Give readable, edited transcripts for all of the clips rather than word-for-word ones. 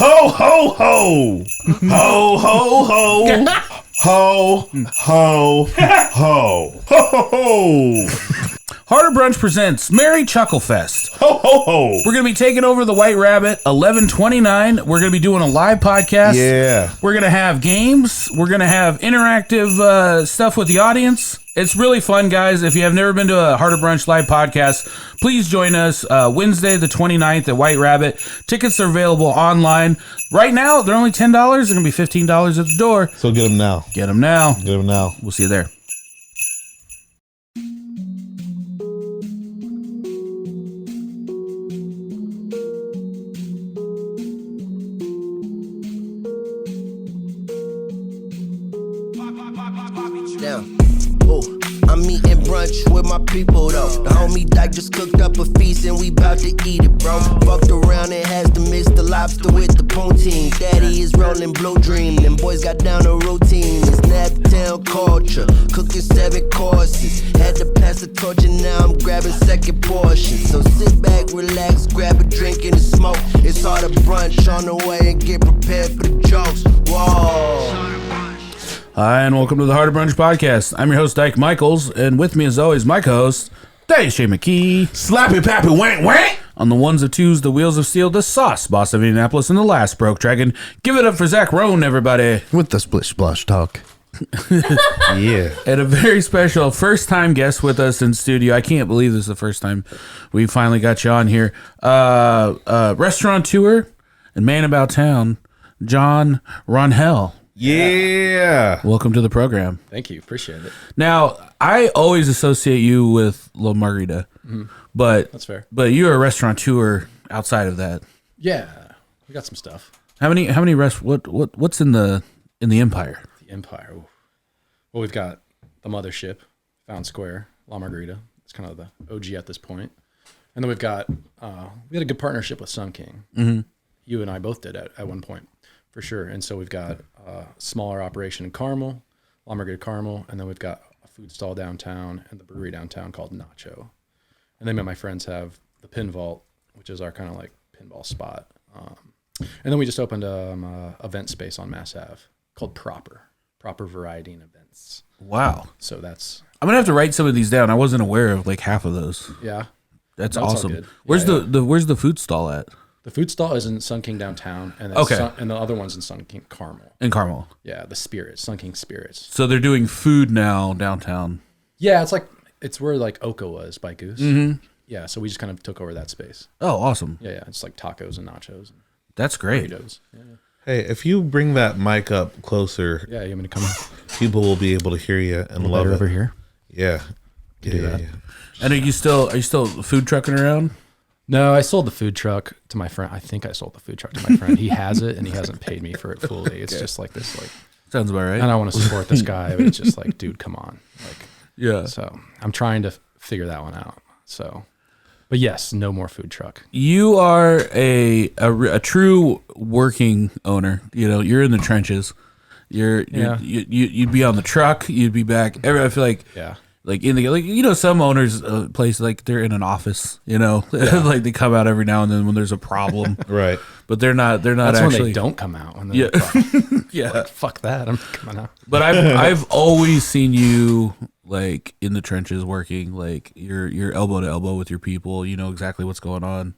Ho, ho, ho. Ho, ho, ho. Ho, ho, ho. Ho, ho, ho. Harder Brunch presents Merry Chuckle Fest. Ho, ho, ho. We're going to be taking over the White Rabbit 11/29. We're going to be doing a live podcast. Yeah. We're going to have games. We're going to have interactive stuff with the audience. It's really fun, guys. If you have never been to a Harder Brunch live podcast, please join us Wednesday the 29th at White Rabbit. Tickets are available online. Right now, they're only $10. They're going to be $15 at the door. So get them now. Get them now. Get them now. We'll see you there. I'm eating brunch with my people though. The homie Dyke just cooked up a feast and we bout to eat it, bro. Fucked around and has to mix the lobster with the poutine. Daddy is rolling blue dream. Them boys got down a routine. It's Naptown culture. Cooking 7 courses. Had to pass the torch and now I'm grabbing second portion. So sit back, relax, grab a drink and a smoke. It's Harder Brunch on the way and get prepared for the jokes. Whoa. Hi, and welcome to the Harder Brunch Podcast. I'm your host, Dyke Michaels, and with me, as always, my co-host, Thaddaeus Mckee. Slappy pappy wank wank. On the ones of twos, the wheels of steel, the sauce boss of Indianapolis, and the last broke dragon. Give it up for Zach Rohn, everybody. With the splish splash talk. Yeah. And a very special first-time guest with us in studio. I can't believe this is the first time we finally got you on here. Restaurateur and man about town, Jon Rangel. Yeah. Welcome to the program. Thank you. Appreciate it. Now, I always associate you with La Margarita, but That's fair. But you're a restaurateur outside of that. Yeah. We got some stuff. How many what's in the empire? The Empire. Ooh. Well, we've got the mothership, Found Square, La Margarita. It's kind of the OG at this point. And then we've got, we had a good partnership with Sun King. Mm-hmm. You and I both did at one point, for sure. And so we've got a smaller operation in Carmel, La Margarita Carmel, and then we've got a food stall downtown and the brewery downtown called Nacho. And then my friends have the Pin Vault, which is our kind of like pinball spot. And then we just opened a event space on Mass Ave called Proper Variety and Events. Wow. So that's... I'm going to have to write some of these down. I wasn't aware of like half of those. Yeah. That's No, it's all awesome. good. Where's Yeah, the where's the food stall at? The food stall is in Sun King downtown, and then Okay. and the other one's in Sun King Carmel. In Carmel. Yeah, the Spirits, Sun King Spirits. So they're doing food now downtown. Yeah, it's where like Oka was by Goose. Mm-hmm. Yeah, so we just kind of took over that space. Oh, awesome. Yeah, it's like tacos and nachos and That's great. burritos. Yeah, Hey, if you bring that mic up closer, yeah, you want me to come people will be able to hear you and love it. over here? Yeah. Yeah. And are you still food trucking around? No, I sold the food truck to my friend. I think I sold the food truck to my friend. He has it, and he hasn't paid me for it fully. It's just like this, like, Sounds about right. and I want to support this guy, but it's just like, dude, come on, like. Yeah. So I'm trying to figure that one out. So, but yes, no more food truck. You are a true working owner. You know, you're in the trenches. You'd be on the truck. You'd be back. I feel like Yeah. like in the like you know some owners place like they're in an office. You know, like they come out every now and then when there's a problem. Right. But they're not That's actually. when they don't come out. When Yeah. yeah. Like, fuck that. I'm coming out. But I've always seen you like in the trenches working. Like you're elbow to elbow with your people. You know exactly what's going on.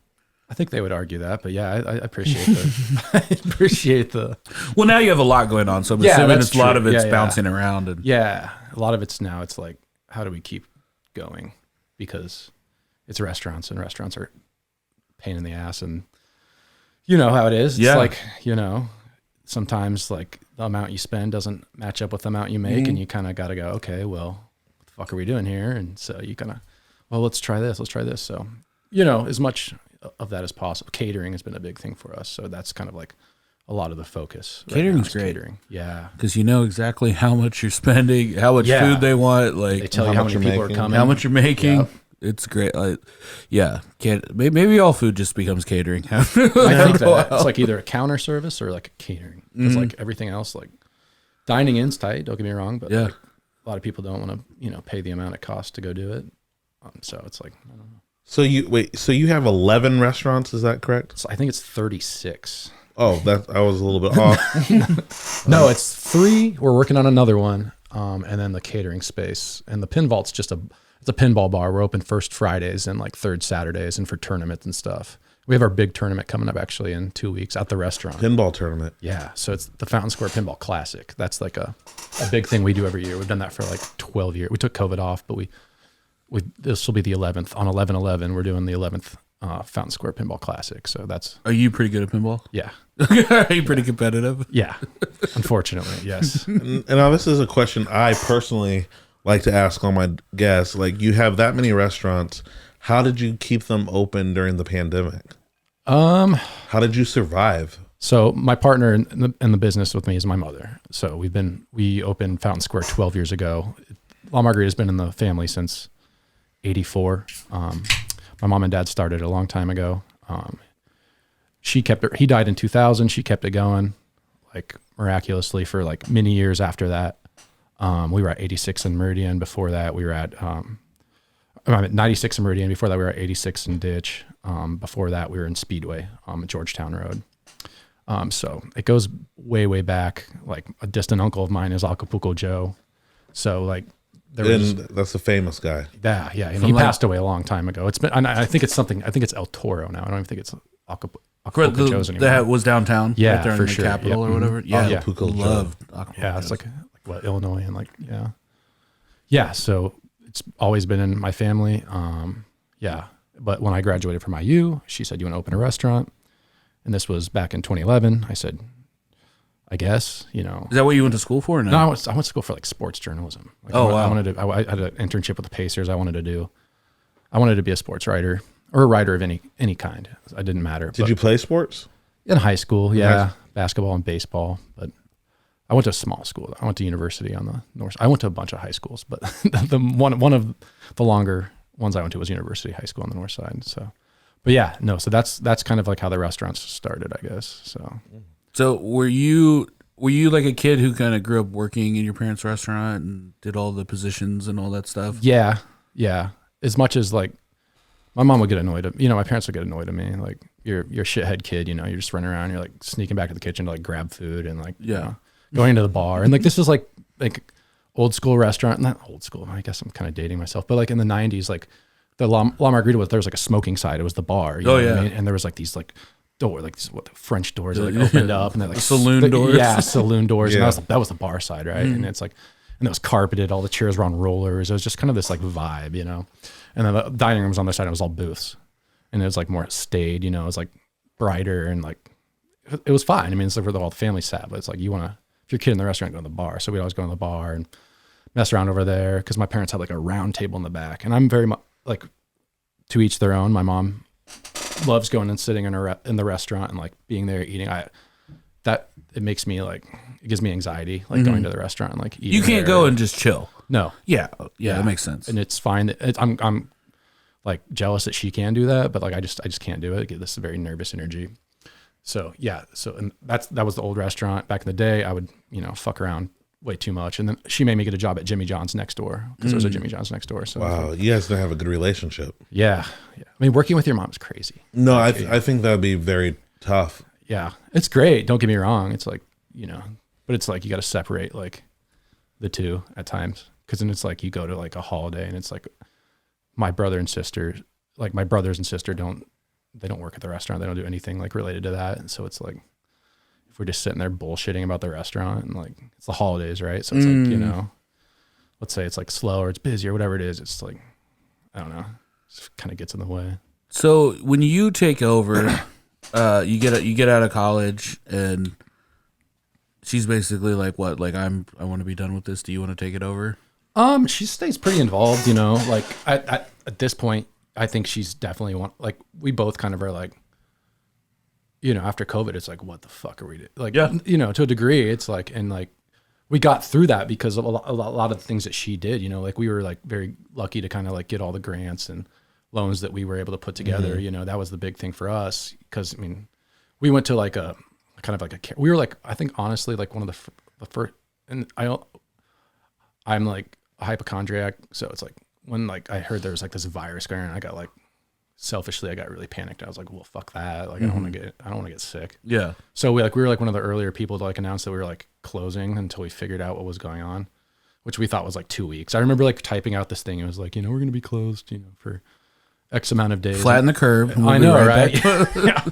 I think they would argue that, but yeah, I appreciate the. I appreciate the. Well, now you have a lot going on, so I'm Yeah, assuming that's a lot true. of it's Yeah, bouncing around. And Yeah, a lot of it's now. It's like, how do we keep going? Because it's restaurants, and restaurants are a pain in the ass, and you know how it is. It's Yeah. like, you know, sometimes like the amount you spend doesn't match up with the amount you make, and you kind of got to go, okay, well, what the fuck are we doing here? And so you kind of, well, let's try this. So, you know, as much of that as possible. Catering has been a big thing for us, so that's kind of like a lot of the focus. Catering's right now is great. Catering. Yeah. because you know exactly how much you're spending, how much Yeah. food they want, They like tell you how how much many you're people are making. coming. how much you're making. Yep. It's great. Like, yeah, maybe all food just becomes catering. I think that it's like either a counter service or like a catering. Because like everything else, like dining in's tight. Don't get me wrong, but Yeah. like, a lot of people don't want to, pay the amount it costs to go do it. So it's like, I don't know. So you have 11 restaurants, is that correct? So I think it's 36. Oh, that I was a little bit off. No, it's 3. We're working on another one. And then the catering space. And the Pin Vault's just it's a pinball bar. We're open first Fridays and like third Saturdays and for tournaments and stuff. We have our big tournament coming up actually in 2 weeks at the restaurant. Pinball tournament. Yeah. So it's the Fountain Square Pinball Classic. That's like a big thing we do every year. We've done that for like 12 years. We took COVID off, but this will be the 11th. On 11/11, we're doing the 11th Fountain Square Pinball Classic. So that's. Are you pretty good at pinball? Yeah. Are you pretty competitive? Yeah. Unfortunately, yes. And now this is a question I personally like to ask all my guests. Like, you have that many restaurants. How did you keep them open during the pandemic? How did you survive? So my partner in the business with me is my mother. So we opened Fountain Square 12 years ago. La Margarita has been in the family since 84. My mom and dad started a long time ago. She kept it. He died in 2000. She kept it going like miraculously for like many years after that. We were at 86 and Meridian. Before that, we were at 96 and Meridian. Before that, we were at 86 and Ditch. Before that, we were in Speedway at Georgetown Road. So it goes way, way back. Like a distant uncle of mine is Acapulco Joe. So like That's a famous guy. Yeah. And he passed away a long time ago. It's been. I think it's something. I think it's El Toro now. I don't even think it's Acapulco Joe's anymore. That was downtown. Yeah, right there in for the sure. capital Yeah. or whatever. Yeah, Acapulco Joe. loved Acapulco. Yeah, it's like what, Illinois and like yeah. So it's always been in my family. Yeah, but when I graduated from IU, she said, "You want to open a restaurant?" And this was back in 2011. I said, "I guess." Is that what you went to school for? Or no, I went to school for like sports journalism. Like, wow! I had an internship with the Pacers. I wanted to be a sports writer or a writer of any kind. It didn't matter. Did you play sports? In high school? Yeah, basketball and baseball, but. I went to a small school. I went to university on the north. I went to a bunch of high schools, but the one of the longer ones I went to was University High School on the north side. So, but yeah, no. So that's kind of like how the restaurants started, I guess. So were you like a kid who kind of grew up working in your parents' restaurant and did all the positions and all that stuff? Yeah. As much as like my mom would get annoyed. My parents would get annoyed at me. Like you're a shithead kid. You're just running around. You're like sneaking back to the kitchen to like grab food and like going to the bar. And like this was like old school restaurant. Not old school. I guess I'm kind of dating myself. But like in the 90s, like the La Margarita there was like a smoking side. It was the bar. You know what I mean? And there was like these like these French doors that like opened up and they're like saloon doors. Yeah, saloon doors. Yeah. And that was the bar side, right? And it's like, and it was carpeted. All the chairs were on rollers. It was just kind of this like vibe, And then the dining room was on the side. It was all booths, and it was like more staid. It was like brighter and like it was fine. I mean, it's like where the whole family sat, but it's like if you're a kid in the restaurant, go to the bar. So we'd always go to the bar and mess around over there because my parents had like a round table in the back. And I'm very much like to each their own. My mom loves going and sitting in the restaurant and like being there eating. It makes me like, it gives me anxiety, like going to the restaurant and like eating. You can't go and just chill. No. Yeah, that makes sense. And it's fine. I'm like jealous that she can do that, but like I just can't do it. I get this very nervous energy. So yeah, and that was the old restaurant back in the day. I would fuck around way too much, and then she made me get a job at Jimmy John's next door because there was a Jimmy John's next door. So Wow, you guys don't have a good relationship. Yeah. I mean, working with your mom is crazy. No, I think that'd be very tough. Yeah, it's great. Don't get me wrong. It's like but it's like you got to separate like the two at times because then it's like you go to like a holiday and it's like my brothers and sister they don't work at the restaurant. They don't do anything like related to that. And so it's like, if we're just sitting there bullshitting about the restaurant and like, it's the holidays, right? So it's like, let's say it's like slow or it's busy or whatever it is. It's like, I don't know. It just kind of gets in the way. So when you take over, you get out of college and she's basically like, what? Like I want to be done with this. Do you want to take it over? She stays pretty involved, like at this point, I think she's definitely we both kind of are like, after COVID, it's like, what the fuck are we doing? Like, to a degree, it's like, and like, we got through that because of a lot of the things that she did, like we were like very lucky to kind of like get all the grants and loans that we were able to put together. That was the big thing for us. Cause I mean, we went to like a kind of like we were like, I think honestly, like one of the first, and I'm like a hypochondriac. So it's like, when like I heard there was like this virus going around, I got like selfishly, I got really panicked. I was like, well, fuck that. Like, I don't want to get sick. Yeah. So we were like one of the earlier people to like announce that we were like closing until we figured out what was going on, which we thought was like 2 weeks. I remember like typing out this thing. It was like, we're going to be closed, for X amount of days. Flatten the curve. I know, right? Yeah.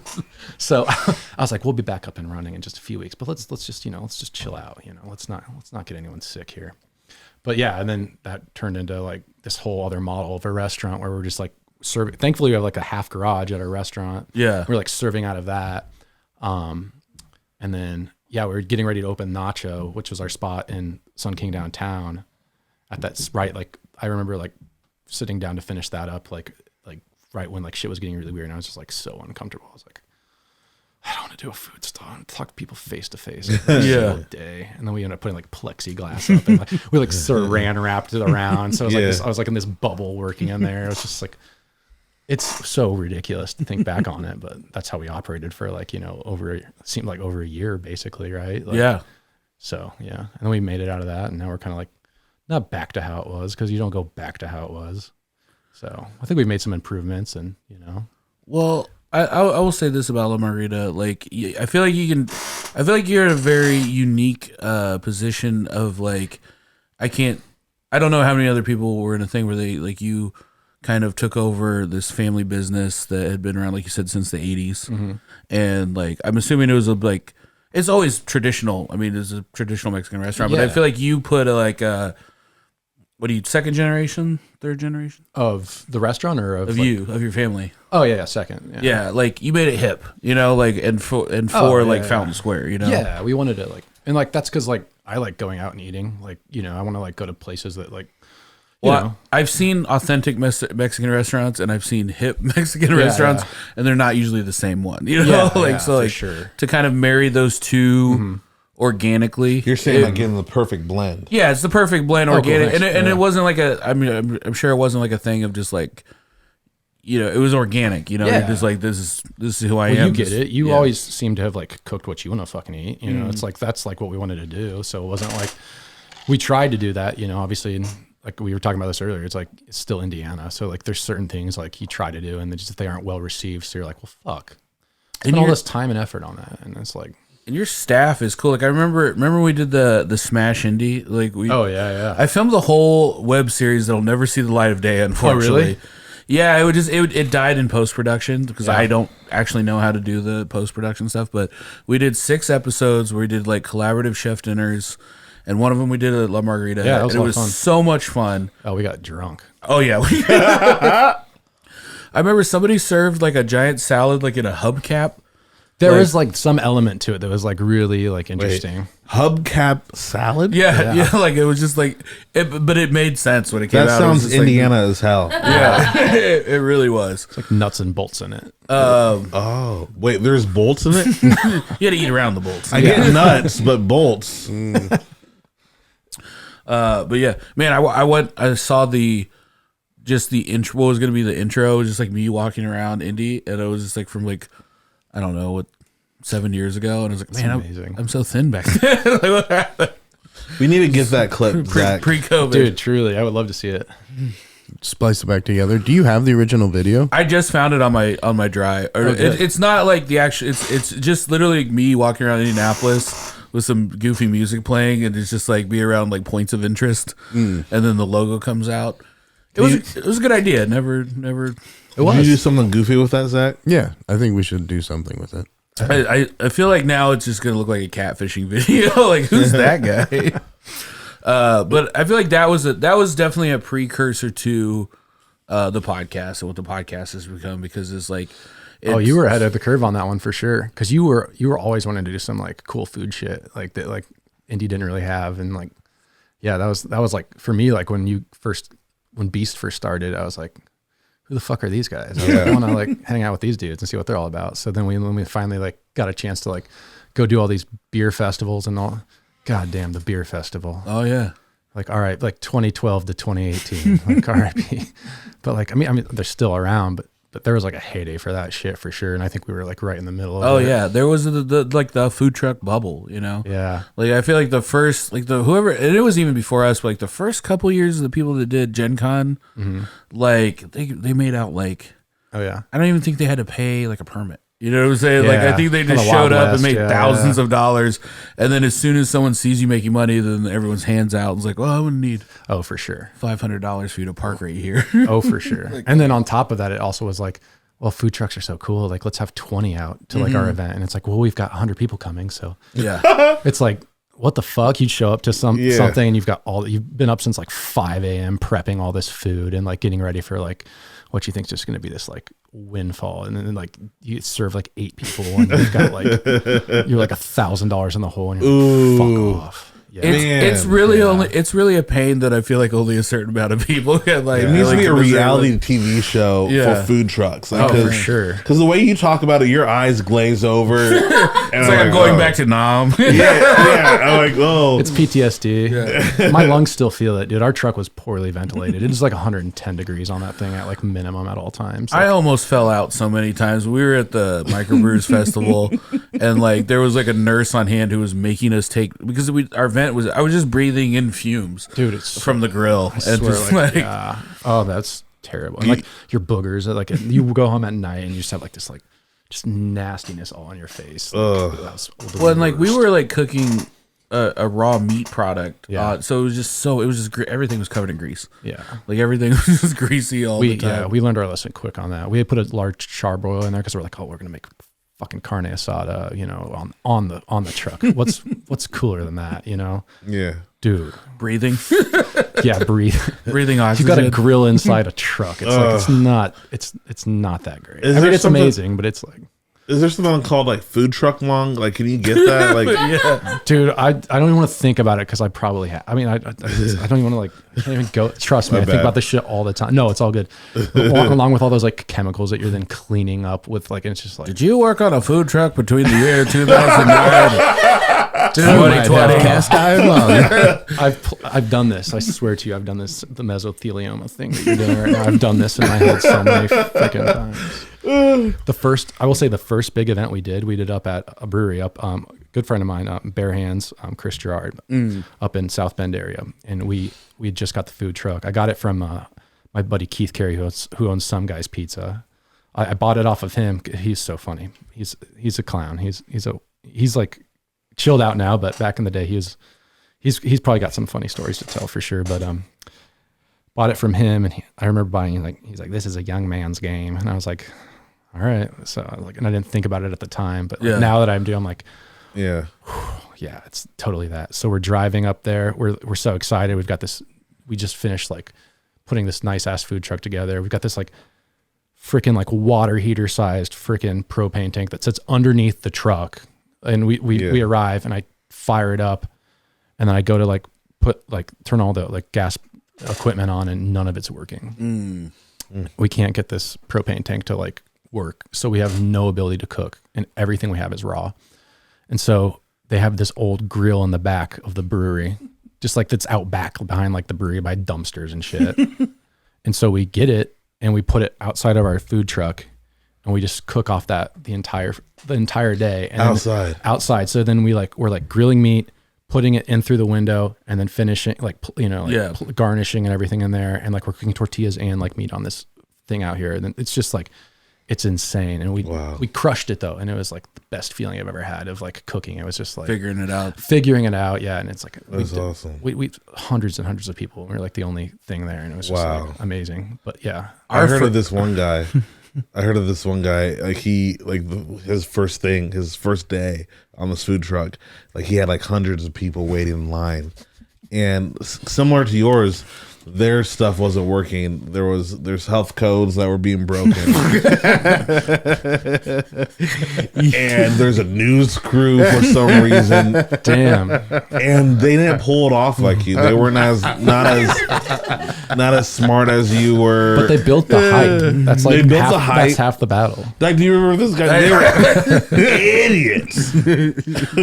So I was like, we'll be back up and running in just a few weeks, but let's just, let's just chill out. Let's not get anyone sick here. But yeah. And then that turned into like this whole other model of a restaurant where we're just like serving. Thankfully we have like a half garage at our restaurant. Yeah. We're like serving out of that. And then, we were getting ready to open Nacho, which was our spot in Sun King downtown at that, right. Like I remember like sitting down to finish that up, like right when like shit was getting really weird, and I was just like so uncomfortable. I was like, I don't want to do a food stall and talk to people face to face every single day. And then we ended up putting like plexiglass up, and like, we like saran wrapped it around. So I was like in this bubble working in there. It was just like, it's so ridiculous to think back on it, but that's how we operated for like, it seemed like over a year basically, right? Like, yeah. So yeah, and then we made it out of that, and now we're kind of like not back to how it was, because you don't go back to how it was. So I think we've made some improvements, and Well, I will say this about La Margarita. Like, I feel like you're in a very unique position of like, I don't know how many other people were in a thing where they like you kind of took over this family business that had been around, like you said, since the 80s. Mm-hmm. And like, I'm assuming it was like, it's always traditional. I mean, it's a traditional Mexican restaurant, but I feel like you put what are you, second generation, third generation? Of the restaurant or of like, you, of your family? Oh yeah, second. Yeah, like you made it hip, like and for Fountain Square, Yeah, we wanted to like, and like that's because like I like going out and eating. Like I want to like go to places that like. I've seen authentic Mexican restaurants, and I've seen hip Mexican restaurants, and they're not usually the same one. For sure. To kind of marry those two organically. You're saying like getting the perfect blend. Yeah, it's the perfect blend, organic, cool, and it wasn't like I'm sure it wasn't like a thing of just like, it was organic. Just like this is who I am. You get it. You always seem to have like cooked what you want to fucking eat. It's like that's like what we wanted to do. So it wasn't like we tried to do that. Obviously. Like we were talking about this earlier, it's like, it's still Indiana. So like there's certain things like you try to do and they aren't well received. So you're like, well, fuck. And all this time and effort on that. And it's like, and your staff is cool. Like I remember we did the Smash Indie. Like I filmed the whole web series that'll never see the light of day, unfortunately. Oh, really? Yeah, it died in post-production because I don't actually know how to do the post-production stuff. But we did 6 episodes where we did like collaborative chef dinners. And one of them we did at La Margarita. Yeah, it was fun. So much fun. Oh, we got drunk. Oh, yeah. I remember somebody served like a giant salad like in a hubcap. There was like some element to it that was like really like interesting. Hubcap salad? Yeah. Like it was just like, but it made sense when it came out. That sounds Indiana as hell. Yeah, it really was. It's like nuts and bolts in it. Oh, wait, there's bolts in it? You had to eat around the bolts. I get nuts, but bolts. But yeah, man, I saw the intro. What was going to be the intro? It was just like me walking around Indy, and it was just like from like, I don't know, 7 years ago, and I was like, man, I'm so thin back then. Like, what happened? We need to get that clip, Zach. Pre-COVID. Dude, truly, I would love to see it. Splice it back together. Do you have the original video? I just found it on my drive. It's not like the actual. It's just literally me walking around Indianapolis with some goofy music playing, and it's just like be around like points of interest, and then the logo comes out. It was a good idea. Never. It was. Did you do something goofy with that, Zach? Yeah, I think we should do something with it. I feel like now it's just gonna look like a catfishing video. Like, who's that guy? But I feel like that was definitely a precursor to the podcast and what the podcast has become, because it's like, you were ahead of the curve on that one for sure, because you were always wanting to do some like cool food shit like that, like Indy didn't really have, and like that was like for me, like when Beast first started, I was like, who the fuck are these guys? I want to like hang out with these dudes and see what they're all about. So then when we finally like got a chance to like go do all these beer festivals and all, goddamn the beer festival. Oh yeah. Like, all right, like 2012 to 2018, like RIP. But like, I mean, they're still around, but there was like a heyday for that shit for sure. And I think we were like right in the middle of it. Oh yeah. There was the food truck bubble, Yeah. Like I feel like the first, like whoever, and it was even before us, but like the first couple years of the people that did Gen Con, like they made out like Oh yeah. I don't even think they had to pay like a permit. You know what I'm saying? Yeah. Like, I think they just From the showed Wild up and West, made yeah, thousands of dollars. And then as soon as someone sees you making money, then everyone's hands out. It's like, well, I'm going to need Oh, for sure. $500 for you to park right here. Oh, for sure. And then on top of that, it also was like, well, food trucks are so cool. Like, let's have 20 out to like our event. And it's like, well, we've got 100 people coming. So Yeah. it's like, what the fuck? You'd show up to something and you've been up since like 5 a.m. prepping all this food and like getting ready for like what you think is just going to be this like windfall. And then like you serve like 8 people and you've got like, you're like $1,000 in the hole and you're like, fuck off. Yeah. It's really a pain that I feel like only a certain amount of people can like. It needs to be a reality like, TV show for food trucks. Like, for sure. Because the way you talk about it, your eyes glaze over. And it's like I'm going back to Nam. Yeah. I'm like, oh. It's PTSD. Yeah. My lungs still feel it, dude. Our truck was poorly ventilated. It was like 110 degrees on that thing at like minimum at all times. Like, I almost fell out so many times. We were at the Microbrewers Festival, and like there was like a nurse on hand who was making us take because our event was. I was just breathing in fumes, dude. It's from the grill. I swear, like, yeah. Oh, that's terrible. And like your boogers, like you go home at night and you just have like this like just nastiness all on your face. Like, well, and like we were like cooking a raw meat product. Yeah. So it was just everything was covered in grease. Yeah. Like everything was just greasy all the time. Yeah, we learned our lesson quick on that. We had put a large charbroil in there because we're like, oh, we're gonna make fucking carne asada, you know, on the truck. What's cooler than that, you know? Yeah. Dude. Breathing. Yeah, breathing oxygen. You got a grill inside a truck. It's like it's not that great. I mean, it's amazing, but it's like, is there something called like food truck lung? Like, can you get that? Like, yeah, dude, I don't even want to think about it because I probably have. I mean, I don't even want to like. I can't even go. Trust me, I think about this shit all the time. No, it's all good. But along with all those like chemicals that you're then cleaning up with, like, and it's just like. Did you work on a food truck between the year 2009 2020? Cast iron lung. I've done this. I swear to you, I've done this. The mesothelioma thing that you're doing right now. I've done this in my head so many freaking times. The first big event we did up at a brewery good friend of mine, Bare Hands, Chris Gerard, up in South Bend area. And we had just got the food truck. I got it from my buddy Keith Carey, who owns Some Guy's Pizza. I bought it off of him. He's so funny. He's a clown. He's like chilled out now, but back in the day he's probably got some funny stories to tell for sure. But bought it from him, and I remember buying he's like, this is a young man's game, and I was like, all right. So like, and I didn't think about it at the time, but now that I'm like, yeah, it's totally that. So we're driving up there. We're so excited. We've got this. We just finished like putting this nice ass food truck together. We've got this like freaking like water heater sized freaking propane tank that sits underneath the truck, and we arrive, and I fire it up, and then I go to like turn all the like gas equipment on, and none of it's working. We can't get this propane tank to like work, so we have no ability to cook, and everything we have is raw. And so they have this old grill in the back of the brewery, just like that's out back behind like the brewery by dumpsters and shit. And so we get it and we put it outside of our food truck, and we just cook off that the entire day. And outside. So then we're like grilling meat, putting it in through the window, and then finishing garnishing and everything in there, and like we're cooking tortillas and like meat on this thing out here. And then it's just like, it's insane. And we crushed it though, and it was like the best feeling I've ever had of like cooking. It was just like figuring it out. Yeah. And it's like, that's awesome. We hundreds and hundreds of people. We were like the only thing there, and it was just like amazing. But yeah, I heard of this one guy. Like his first day on this food truck, like he had like hundreds of people waiting in line, and similar to yours, their stuff wasn't working. There's health codes that were being broken, and there's a news crew for some reason. Damn. And they didn't pull it off like you. They weren't not as smart as you were. But they built the hype. That's like that's half the battle. Like, do you remember this guy? They were idiots.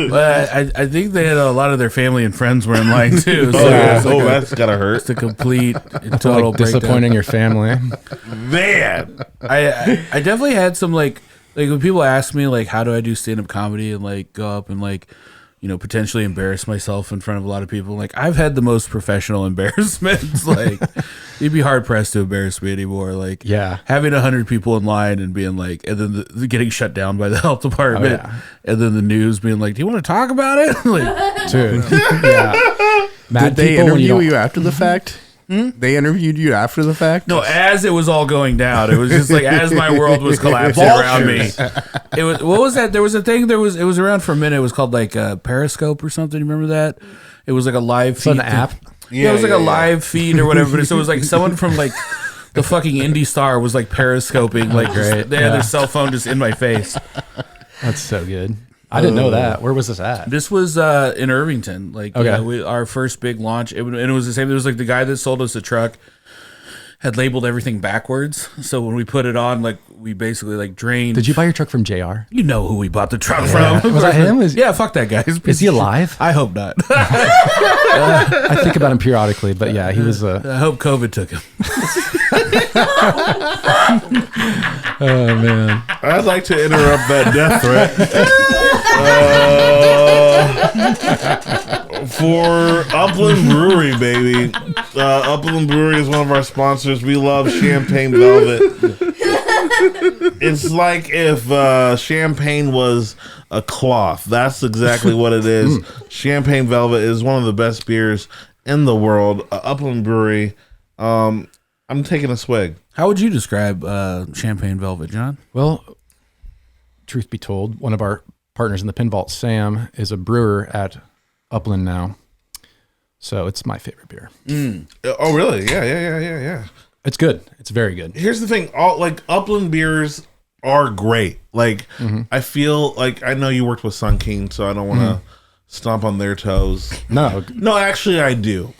But I think they had a lot of their family and friends were in line too. So that's gotta hurt. It's a complete and total like disappointing your family. Man, I definitely had some like when people ask me like how do I do stand-up comedy and like go up and like potentially embarrass myself in front of a lot of people. Like, I've had the most professional embarrassments. Like, you'd be hard pressed to embarrass me anymore. Like, having 100 people in line and being like, and then getting shut down by the health department, and then the news being like, "Do you want to talk about it?" Like, dude, Did they interview you after the fact? They interviewed you after the fact? No, as it was all going down, it was just like as my world was collapsing around me. It was, what was that? There was a thing. It was around for a minute. It was called like Periscope or something. You remember that? It was like a live feed. An app. Yeah, it was like a live feed or whatever. So it was like someone from like the fucking Indie Star was like periscoping, like they had their cell phone just in my face. That's so good. I didn't know that. Where was this at? This was in Irvington. Like, our first big launch. And it was the same. It was like the guy that sold us the truck had labeled everything backwards. So when we put it on, like, we basically like drained. Did you buy your truck from JR? You know who we bought the truck from. Was that him? Yeah, fuck that guy. Is he alive? I hope not. I think about him periodically, but yeah, he was. I hope COVID took him. Oh, man. I'd like to interrupt that death threat. For Upland Brewery, baby. Upland Brewery is one of our sponsors. We love Champagne Velvet. It's like if champagne was a cloth. That's exactly what it is. Champagne Velvet is one of the best beers in the world. Upland Brewery. I'm taking a swig. How would you describe Champagne Velvet, John? Well, truth be told, one of our partners in the Pin Vault, Sam, is a brewer at Upland now. So it's my favorite beer. Oh, really? Yeah. It's good. It's very good. Here's the thing. Upland beers are great. Like, I feel like, I know you worked with Sun King, so I don't want to stomp on their toes. No, actually, I do.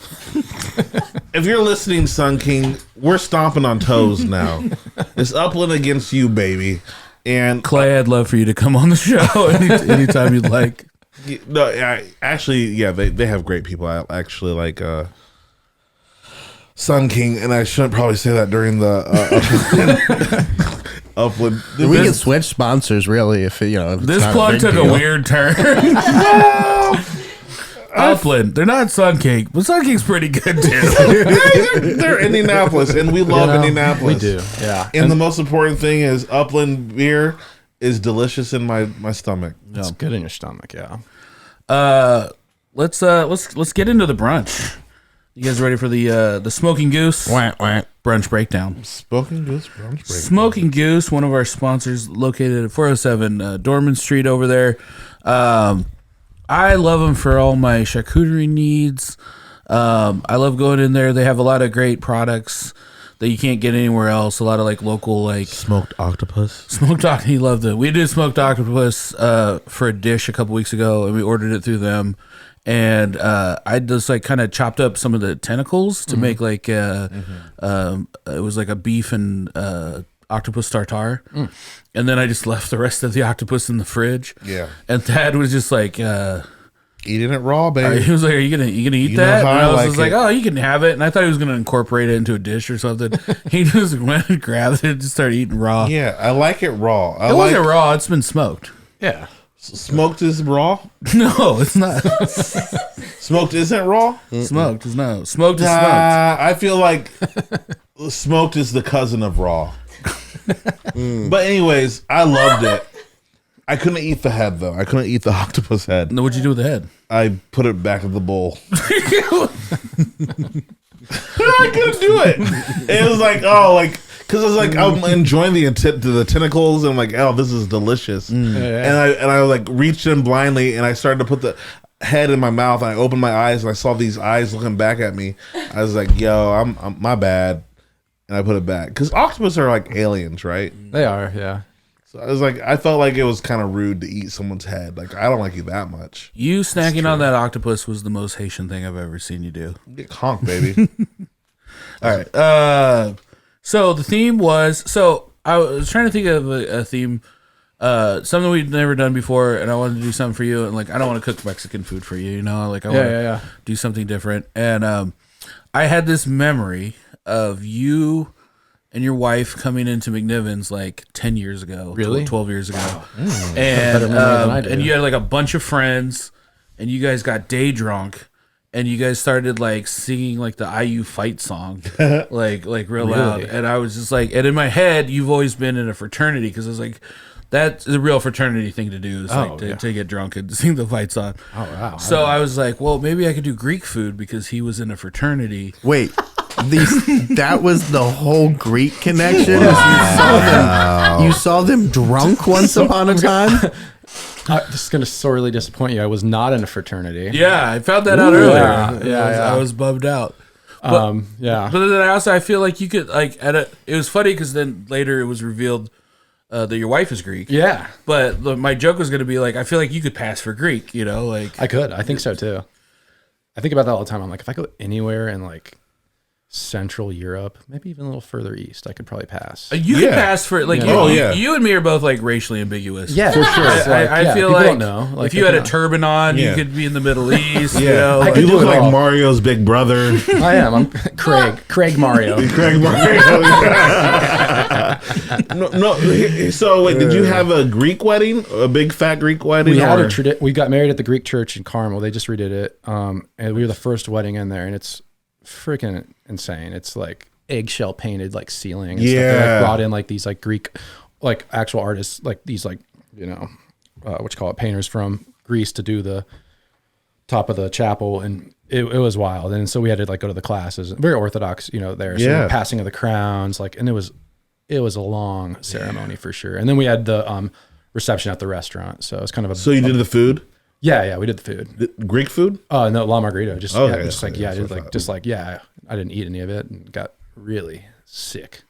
If you're listening, Sun King, we're stomping on toes now. It's Upland against you, baby. And Clay, I'd love for you to come on the show anytime you'd like. No, they have great people. I actually like Sun King, and I shouldn't probably say that during the Upland. We can switch sponsors, really, if if this it's plug took deal. a weird turn. Upland, they're not Sun King, but Sun King's pretty good too. They're Indianapolis, and we love Indianapolis. We do, yeah. And the most important thing is Upland beer is delicious in my stomach. It's good in your stomach, yeah. Let's get into the brunch. You guys ready for the Smoking Goose brunch breakdown? Smoking Goose brunch breakdown. Smoking Goose, one of our sponsors, located at 407 Dorman Street over there. I love them for all my charcuterie needs. I love going in there. They have a lot of great products that you can't get anywhere else. A lot of like local like smoked octopus. He loved it. We did smoked octopus for a dish a couple weeks ago, and we ordered it through them. And I just like kind of chopped up some of the tentacles to make like it was like a beef and octopus tartare. And then I just left the rest of the octopus in the fridge. Yeah. And Thad was just like eating it raw, baby. He was like, "Are you gonna eat that?" And I was just like, "Oh, you can have it." And I thought he was gonna incorporate it into a dish or something. He just went and grabbed it and just started eating raw. Yeah, I like it raw. It wasn't raw. It's been smoked. Yeah. Smoked is raw? No, it's not. Smoked isn't raw? Smoked is no. Smoked is smoked. I feel like smoked is the cousin of raw. But anyways, I loved it. I couldn't eat the head though. I couldn't eat the octopus head. No, what'd you do with the head? I put it back in the bowl. I couldn't do it. It was like, because I was like, I'm enjoying the tentacles, and I'm like, oh, this is delicious. And I like reached in blindly, and I started to put the head in my mouth, and I opened my eyes, and I saw these eyes looking back at me. I was like, yo, I'm my bad, and I put it back because octopus are like aliens, right? They are, yeah. So I was like, I felt like it was kind of rude to eat someone's head. Like, I don't like you that much. You snacking on that octopus was the most Haitian thing I've ever seen you do. Get conked, baby. All right. So the theme was, I was trying to think of a theme, something we'd never done before, and I wanted to do something for you. And like, I don't want to cook Mexican food for you, Like, I want to do something different. And I had this memory of you and your wife coming into McNiven's like 10 years ago. Really? 12 years ago. Wow. And you had like a bunch of friends, and you guys got day drunk. And you guys started like singing like the IU fight song, like real loud. And I was just like, and in my head, you've always been in a fraternity because I was like, that's a real fraternity thing to do is to get drunk and sing the fight song. Oh wow! So I was like, well, maybe I could do Greek food because he was in a fraternity. Wait, that was the whole Greek connection. Wow. You saw them drunk once upon a time. This is going to sorely disappoint you. I was not in a fraternity. Yeah, I found that out earlier. Yeah. I was bummed out. But, But then I feel like you could like it was funny because then later it was revealed that your wife is Greek. Yeah. But my joke was going to be like, I feel like you could pass for Greek, you know, like I could. I think so too. I think about that all the time. I'm like, if I go anywhere in like Central Europe, maybe even a little further east, I could probably pass. You could pass for like you and me are both like racially ambiguous. Yeah, for sure. I feel like don't know. Like, if you had a turban on, you could be in the Middle East. You know, you look like Mario's big brother. I am. I'm Craig Mario. Craig Mario. no. So wait, did you have a Greek wedding? A big fat Greek wedding? We had we got married at the Greek church in Carmel. They just redid it, and we were the first wedding in there, and it's freaking insane. It's like eggshell painted like ceiling and stuff. They like brought in like these like Greek like actual artists, like these like, you know, what you call it, painters from Greece to do the top of the chapel, and it was wild. And so we had to like go to the classes, very Orthodox, you know, there. So passing of the crowns, like, and it was a long ceremony for sure. And then we had the reception at the restaurant. So it's kind of So you did the food? Yeah, we did the food. The Greek food? No, La Margarita. I didn't eat any of it and got really sick.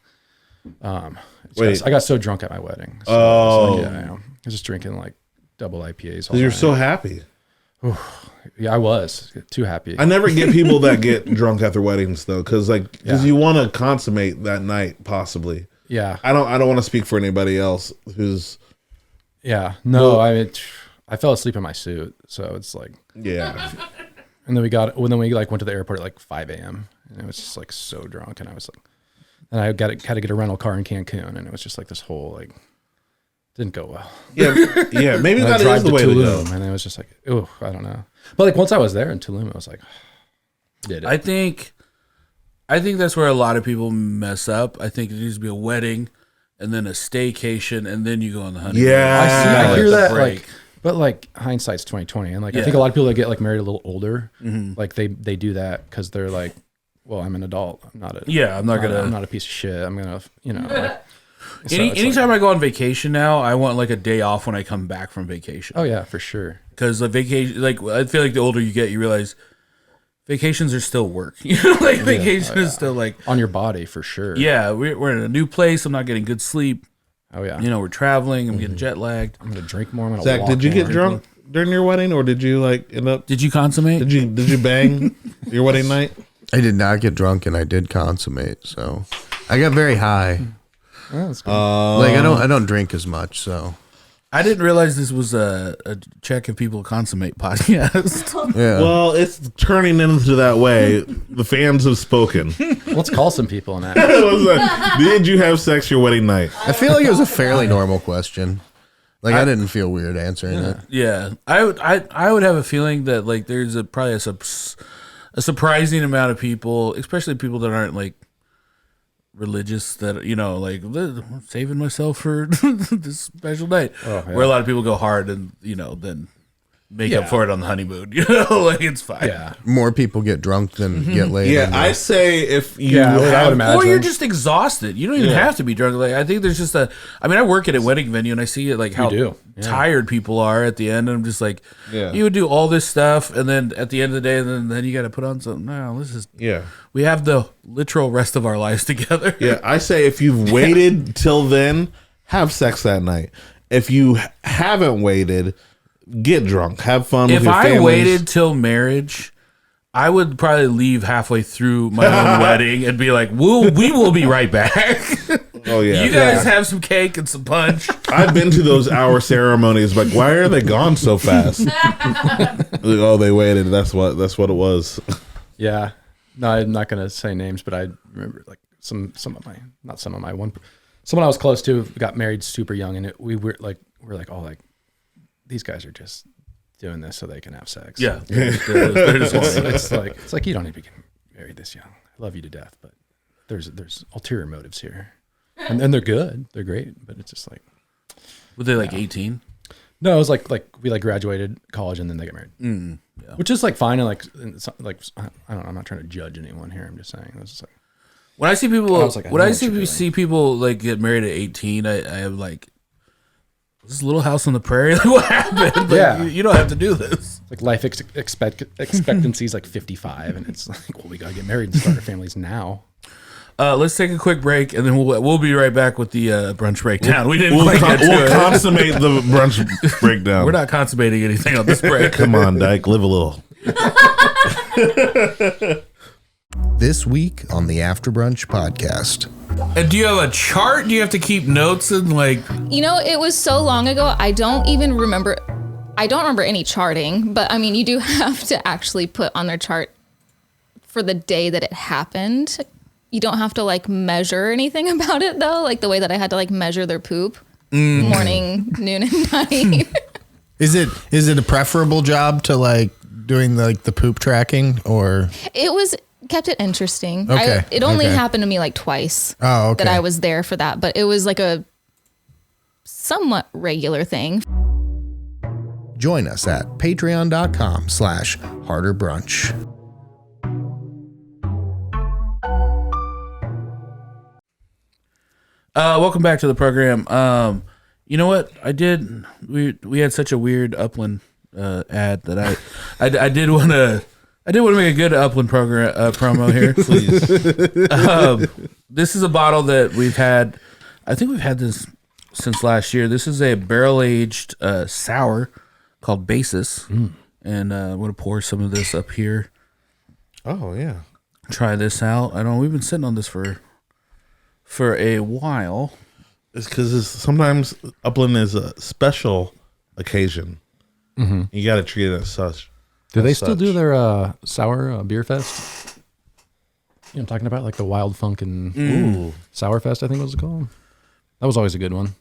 Wait, I got so drunk at my wedding. So I was just drinking like double IPAs. You're so happy. Yeah, I was too happy. I never get people that get drunk at their weddings though, because you want to consummate that night possibly. Yeah, I don't want to speak for anybody else who's. Yeah, no, well, I mean. I fell asleep in my suit, so it's like yeah. And then we like went to the airport at like 5 a.m. and it was just like so drunk, and I was like, and I had to get a rental car in Cancun, and it was just like this whole like didn't go well. Yeah, maybe that is the way to go. And it was just like, oh, I don't know. But like once I was there in Tulum, I was like, did it? I think that's where a lot of people mess up. I think it needs to be a wedding, and then a staycation, and then you go on the honeymoon. Yeah, I hear that like. But like hindsight's 20/20, and like I think a lot of people that get like married a little older, like they do that because they're like, well, I'm an adult. I'm not a piece of shit. I'm gonna, you know. Like, anytime I go on vacation now, I want like a day off when I come back from vacation. Oh yeah, for sure. Because the vacation, like I feel like the older you get, you realize vacations are still work. You know, like vacation is still like on your body for sure. Yeah, we're in a new place. I'm not getting good sleep. Oh yeah, you know, we're traveling. I'm getting jet lagged. I'm gonna drink more. I'm gonna Zach, did you get drunk during your wedding, or did you like end up? Did you consummate? Did you bang your wedding night? I did not get drunk, and I did consummate. So I got very high. Oh, that's good. Like I don't drink as much. So I didn't realize this was a check if people consummate podcast. Yeah. Well, it's turning into that way. The fans have spoken. Let's call some people and ask. Did you have sex your wedding night? I feel like it was a fairly normal question. Like I didn't feel weird answering it. Yeah, I would have a feeling that like there's probably a surprising amount of people, especially people that aren't like religious, that, you know, like I'm saving myself for this special night, where a lot of people go hard and, you know, then make up for it on the honeymoon. You know, like it's fine. Yeah, more people get drunk than get laid. Yeah, I say if you have, or you're just exhausted. You don't even have to be drunk. Like I think there's just I work at a wedding venue and I see it like how tired people are at the end, and I'm just like, you would do all this stuff, and then at the end of the day, then you got to put on something. No, this is we have the literal rest of our lives together. Yeah, I say if you've waited till then, have sex that night. If you haven't waited, get drunk, have fun with your families. If I waited till marriage, I would probably leave halfway through my own wedding and be like, we will be right back. Oh yeah, you guys have some cake and some punch. I've been to those hour ceremonies. Like, why are they gone so fast? Like, oh, they waited. That's what it was. Yeah, no, I'm not gonna say names, but I remember like someone I was close to got married super young, and we were like, oh, like these guys are just doing this so they can have sex. Yeah. It's like you don't need to get married this young. I love you to death, but there's ulterior motives here. And they're good. They're great, but it's just like, were they like 18? No, it was like we graduated college and then they got married. Yeah. Which is like fine, and like I don't know, I'm not trying to judge anyone here. I'm just saying this is like when I see people see people like get married at 18, I am like, this Little House on the Prairie. Like, what happened? Like, you don't have to do this. Like life expectancy is like 55, and it's like, well, we gotta get married and start our families now. Let's take a quick break, and then we'll be right back with the brunch breakdown. We'll consummate the brunch breakdown. We're not consummating anything on this break. Come on, Dyke, live a little. This week on the After Brunch Podcast. And do you have a chart? Do you have to keep notes and like? You know, it was so long ago. I don't remember any charting, but I mean, you do have to actually put on their chart for the day that it happened. You don't have to like measure anything about it though, like the way that I had to like measure their poop morning, noon, and night. Is it a preferable job to like doing like the poop tracking, or? It kept it interesting. Okay. It only happened to me like twice. Oh, okay. That I was there for that, but it was like a somewhat regular thing. Join us at patreon.com/Harder Brunch. Welcome back to the program. You know what I did? We had such a weird Upland ad that I did want to make a good Upland program promo here. Please. This is a bottle that we've had. I think we've had this since last year. This is a barrel aged sour called Basis, and I'm gonna pour some of this up here. Oh yeah. Try this out. We've been sitting on this for a while. It's because sometimes Upland is a special occasion. Mm-hmm. You got to treat it as such. Do they still do their sour beer fest? You know, I'm talking about like the Wild Funk and Sour Fest, I think it was called. That was always a good one.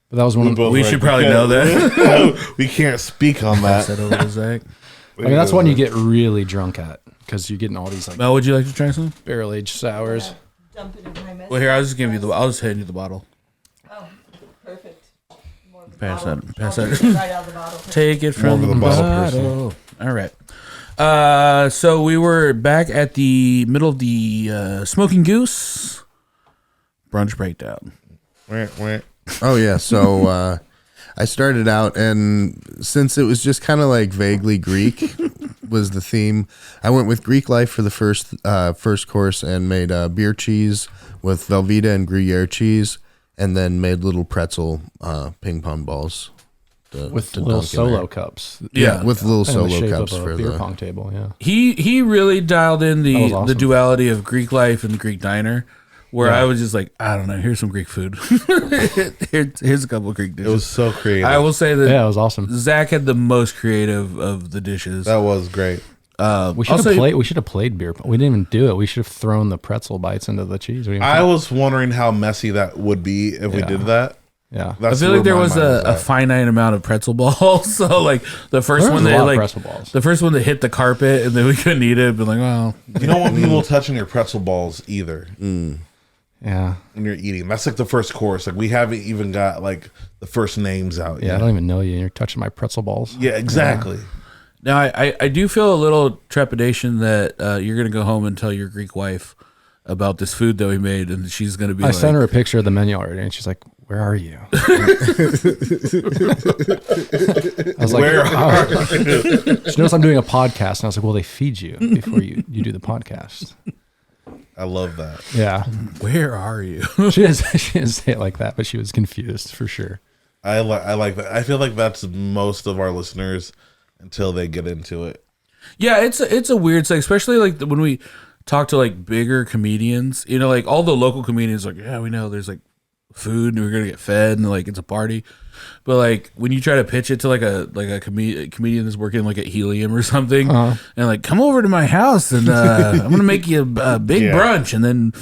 But that was one. We should probably know that. We can't speak on that. Over to Zach. I mean, that's one you get really drunk at because you're getting all these like. Mel, would you like to try some barrel aged sours? Dump it in my mess. Well, here I'll just give you I'll just hand you the bottle. Oh, perfect. Pass that. Right out of the bottle. Take it from the bottle. All right. So we were back at the middle of the Smoking Goose brunch breakdown. Oh yeah, so I started out, and since it was just kind of like vaguely Greek was the theme, I went with Greek life for the first course and made beer cheese with Velveeta and Gruyere cheese, and then made little pretzel ping pong balls with little solo cups. Yeah, with little solo cups for for beer the pong table. Yeah, he really dialed in the awesome. the duality of Greek life and Greek diner. Where I was just like, I don't know, here's some Greek food. here's a couple of Greek dishes. It was so creative. I will say that it was awesome. Zach had the most creative of the dishes. That was great. We should have played beer. We didn't even do it. We should have thrown the pretzel bites into the cheese. I was wondering how messy that would be if we did that. Yeah, I feel like there was a finite amount of pretzel balls. So like the first one that hit the carpet and then we couldn't eat it. But like, well, you don't want people touching your pretzel balls either. Yeah, when you're eating, that's like the first course. Like we haven't even got like the first names out yet. I don't even know you. And you're touching my pretzel balls. Yeah, exactly. Yeah. Now I do feel a little trepidation that you're gonna go home and tell your Greek wife about this food that we made, and she's gonna be. I sent her a picture of the menu already, and she's like, "Where are you?" I was like, "Where are you?" She knows I'm doing a podcast, and I was like, "Well, they feed you before you do the podcast." I love that. Yeah. Where are you? She didn't say it like that, but she was confused for sure. I like that. I feel like that's most of our listeners until they get into it. Yeah, it's a weird thing, especially like when we talk to like bigger comedians. You know, like all the local comedians, like, yeah, we know there's like food and we're gonna get fed and like it's a party. But like when you try to pitch it to like a comedian that's working like at Helium or something, and like come over to my house and I'm gonna make you a big brunch and then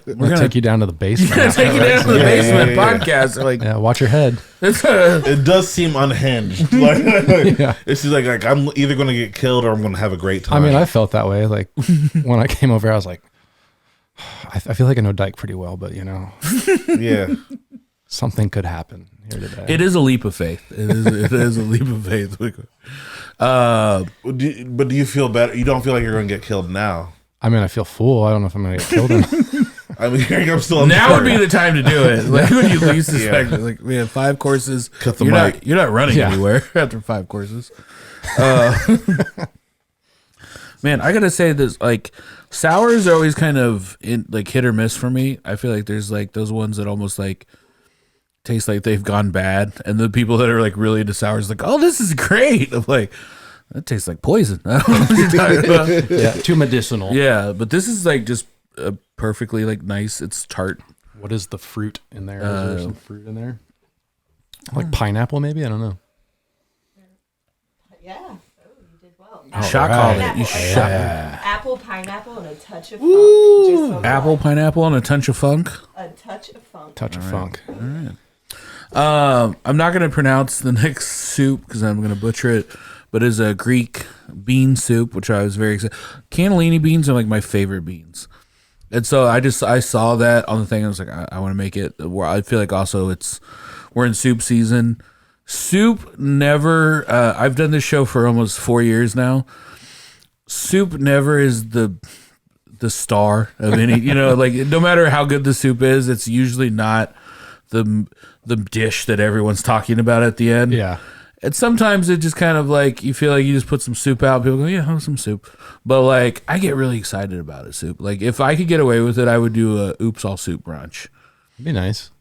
we're gonna take you down to the basement. Take you down to the basement podcast. Like watch your head. It does seem unhinged. Like, it seems like I'm either gonna get killed or I'm gonna have a great time. I mean, I felt that way. Like when I came over, I was like, I feel like I know Dyke pretty well, but yeah. Something could happen here today. It is a leap of faith. It is a leap of faith. But do you feel better? You don't feel like you're going to get killed now? I mean, I feel full. I don't know if I'm going to get killed. I mean, I'm still. Now would be the time to do it. Like when you least suspect it. Like we have 5 courses. Cut the mic. You're not running anywhere after 5 courses. Man, I gotta say this. Like sours are always kind of like hit or miss for me. I feel like there's like those ones that almost like taste like they've gone bad, and the people that are like really into sours like, oh, this is great. I'm like, that tastes like poison. I don't know what you're talking about. Yeah, too medicinal. Yeah, but this is like just perfectly like nice. It's tart. What is the fruit in there? Is there some fruit in there? Like pineapple, maybe? I don't know. Yeah. Oh, you did well. Shot called it. You shot. Apple, pineapple, and a touch of funk. Just so Apple, pineapple, and a touch of funk. a touch of funk. Touch of funk. All right. I'm not going to pronounce the next soup because I'm going to butcher it, but it's a Greek bean soup, which I was very excited. Cannellini beans are like my favorite beans. And so I saw that on the thing. I was like, I want to make it. I feel like also we're in soup season. Soup never, I've done this show for almost 4 years now. Soup never is the star of any, like no matter how good the soup is, it's usually not the dish that everyone's talking about at the end. Yeah. And sometimes it just kind of like, you feel like you just put some soup out, people go, yeah, have some soup. But like, I get really excited about it, soup. Like if I could get away with it, I would do a oops all soup brunch. It'd be nice.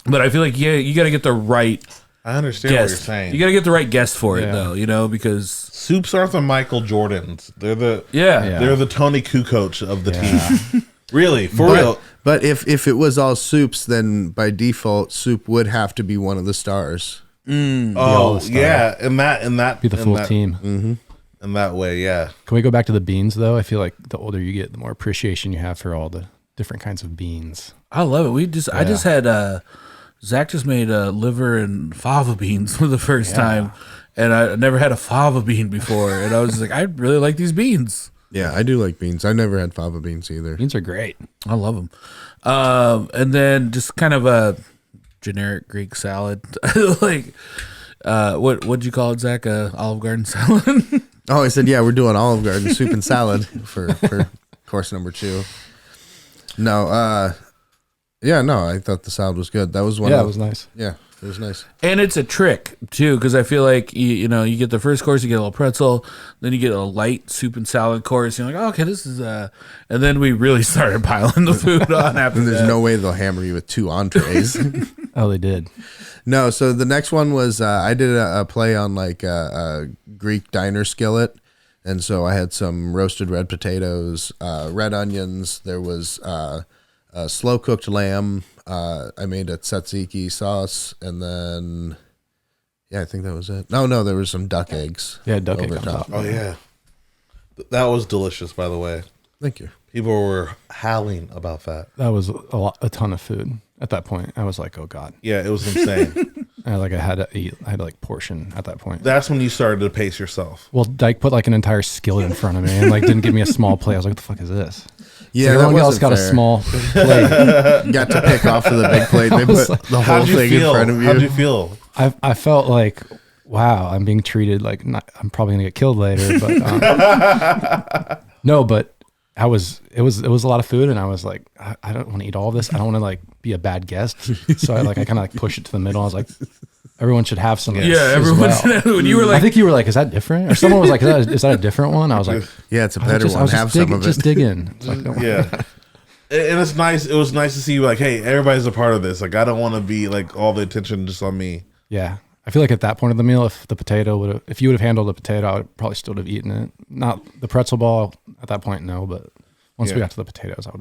But I feel like, you got to get the right I understand guest. what you're saying. You got to get the right guest for it though, because soups aren't the Michael Jordans. They're the yeah. They're the Tony Kukoc of the team. Really, for real. But if it was all soups, then by default, soup would have to be one of the stars. Oh yeah, and that Be the full team. Mm-hmm. In that way, yeah. Can we go back to the beans though? I feel like the older you get, the more appreciation you have for all the different kinds of beans. I love it. I just had Zach just made liver and fava beans for the first time, and I never had a fava bean before, and I was like, I really like these beans. Yeah, I do like beans. I've never had fava beans either. Beans are great. I love them. And then just kind of a generic Greek salad, like what'd you call it, Zach? Olive Garden salad. Oh, I said, yeah, we're doing Olive Garden soup and salad for course number 2. No, I thought the salad was good. That was one. Yeah, it was nice. Yeah, it was nice. And it's a trick too, because I feel like you get the first course, you get a little pretzel, then you get a light soup and salad course. You're like, oh, okay, this is and then we really started piling the food on after And there's that. no way they'll hammer you with 2 entrees. Oh, they did. No, so the next one was I did a play on like a Greek diner skillet, and so I had some roasted red potatoes, red onions. There was slow cooked lamb. I made a tzatziki sauce, and then I think that was it. No, there was some duck eggs. Yeah, duck egg on top. Oh yeah, that was delicious. By the way, Thank you. people were howling about that. That was a ton of food at that point. I was like, oh God. Yeah, it was insane. I had to eat. I had to like portion at that point. That's when you started to pace yourself. Well, Dyke put like an entire skillet in front of me and like didn't give me a small plate. I was like, what the fuck is this? Yeah, So that everyone else wasn't got fair. a small plate. Got to pick off of the big plate. They put the whole How'd you thing in feel? front of you. How'd you feel? I felt like, wow, I'm being treated like I'm probably gonna get killed later, but no, but it was a lot of food, and I was like, I don't want to eat all of this. I don't want to like be a bad guest, so I kind of like push it to the middle. I was like, everyone should have some. Of this as everyone. well. When you were like, I think you were like, is that different? Or someone was like, is that a different one? I was like, Yeah, it's a better one. Have some of it. Just dig in. It's like, Yeah. And it's nice. It was nice to see you like, hey, everybody's a part of this. Like, I don't want to be like all the attention just on me. Yeah. I feel like at that point of the meal, if you would have handled the potato, I would probably still have eaten it. Not the pretzel ball at that point, no, but once we got to the potatoes, I would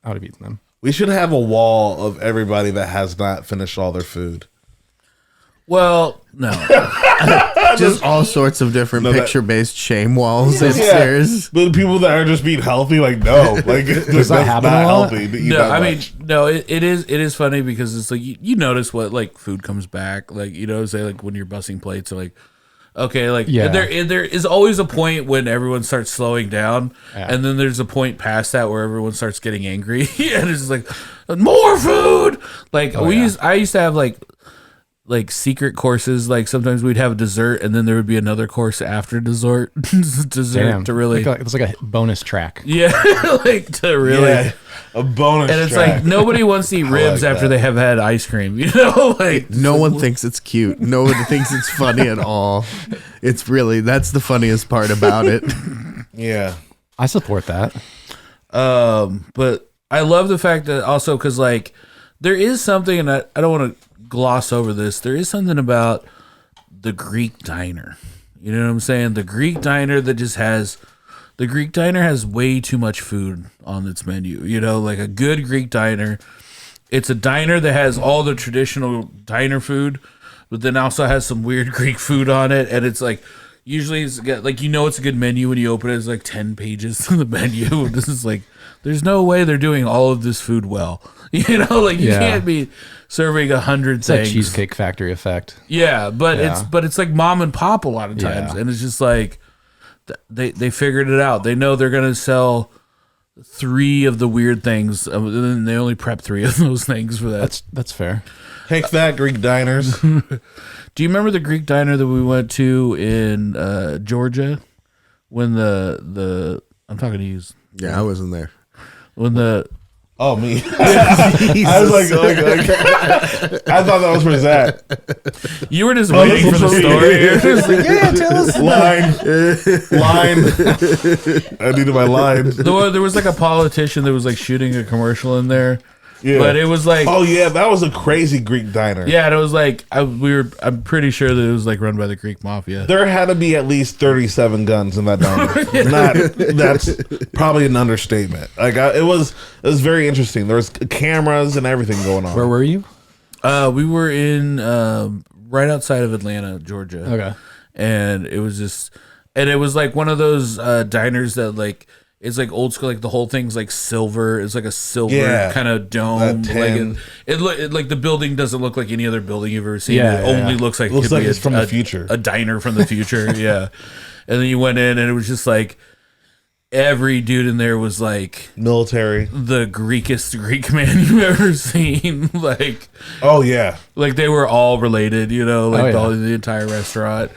have eaten them. We should have a wall of everybody that has not finished all their food. Well, no. Just all sorts of different picture-based shame walls upstairs. But people that are just being healthy, like, no. Like, Does that happen a lot? healthy to eat No, that I mean, much. no, it is funny because it's like, you notice what, like, food comes back. Like, you know, say, like, when you're bussing plates, or like, okay, like, there is always a point when everyone starts slowing down, and then there's a point past that where everyone starts getting angry, and it's just like, more food! Like, I used to have, like secret courses. Like sometimes we'd have a dessert and then there would be another course after dessert to really it's like a bonus track. like to really a bonus and it's track. like nobody wants to eat ribs after they have had ice cream, you know, like no one thinks it's cute, no one thinks it's funny at all. It's really, that's the funniest part about it. I support that. But I love the fact that also because like there is something, and I don't want to gloss over this, there is something about the Greek diner, you know what I'm saying, the Greek diner that just has, the Greek diner has way too much food on its menu, you know, like a good Greek diner, it's a diner that has all the traditional diner food but then also has some weird Greek food on it, and it's like usually it's got, like, you know, it's a good menu when you open it, it's like 10 pages to the menu. This is like, there's no way they're doing all of this food well, you know, like you can't be serving 100 things. Like Cheesecake Factory effect. Yeah, but it's like mom and pop a lot of times, and it's just like they figured it out. They know they're gonna sell 3 of the weird things, and then they only prep 3 of those things for that. That's fair. Take that, Greek diners. Do you remember the Greek diner that we went to in Georgia when the I'm talking to you? Yeah, I wasn't there. When the Oh, me. I was like, I thought that was for Zach. You were just waiting for the story. You're just like, yeah, tell us. Line. I needed my line. There was like a politician that was like shooting a commercial in there. Yeah. But it was like, oh yeah, that was a crazy Greek diner. Yeah, and it was like I'm pretty sure that it was like run by the Greek mafia. There had to be at least 37 guns in that diner. That's probably an understatement. Like it was very interesting. There was cameras and everything going on. Where were you? We were in right outside of Atlanta, Georgia. Okay. And it was like one of those diners that like, it's like old school, like the whole thing's like silver. It's like a silver kind of dome. Like it like the building doesn't look like any other building you've ever seen. It only looks like it's from the future. A diner from the future. Yeah. And then you went in and it was just like every dude in there was like military, the Greekest Greek man you've ever seen. Like, oh yeah, like they were all related, you know, like the entire restaurant.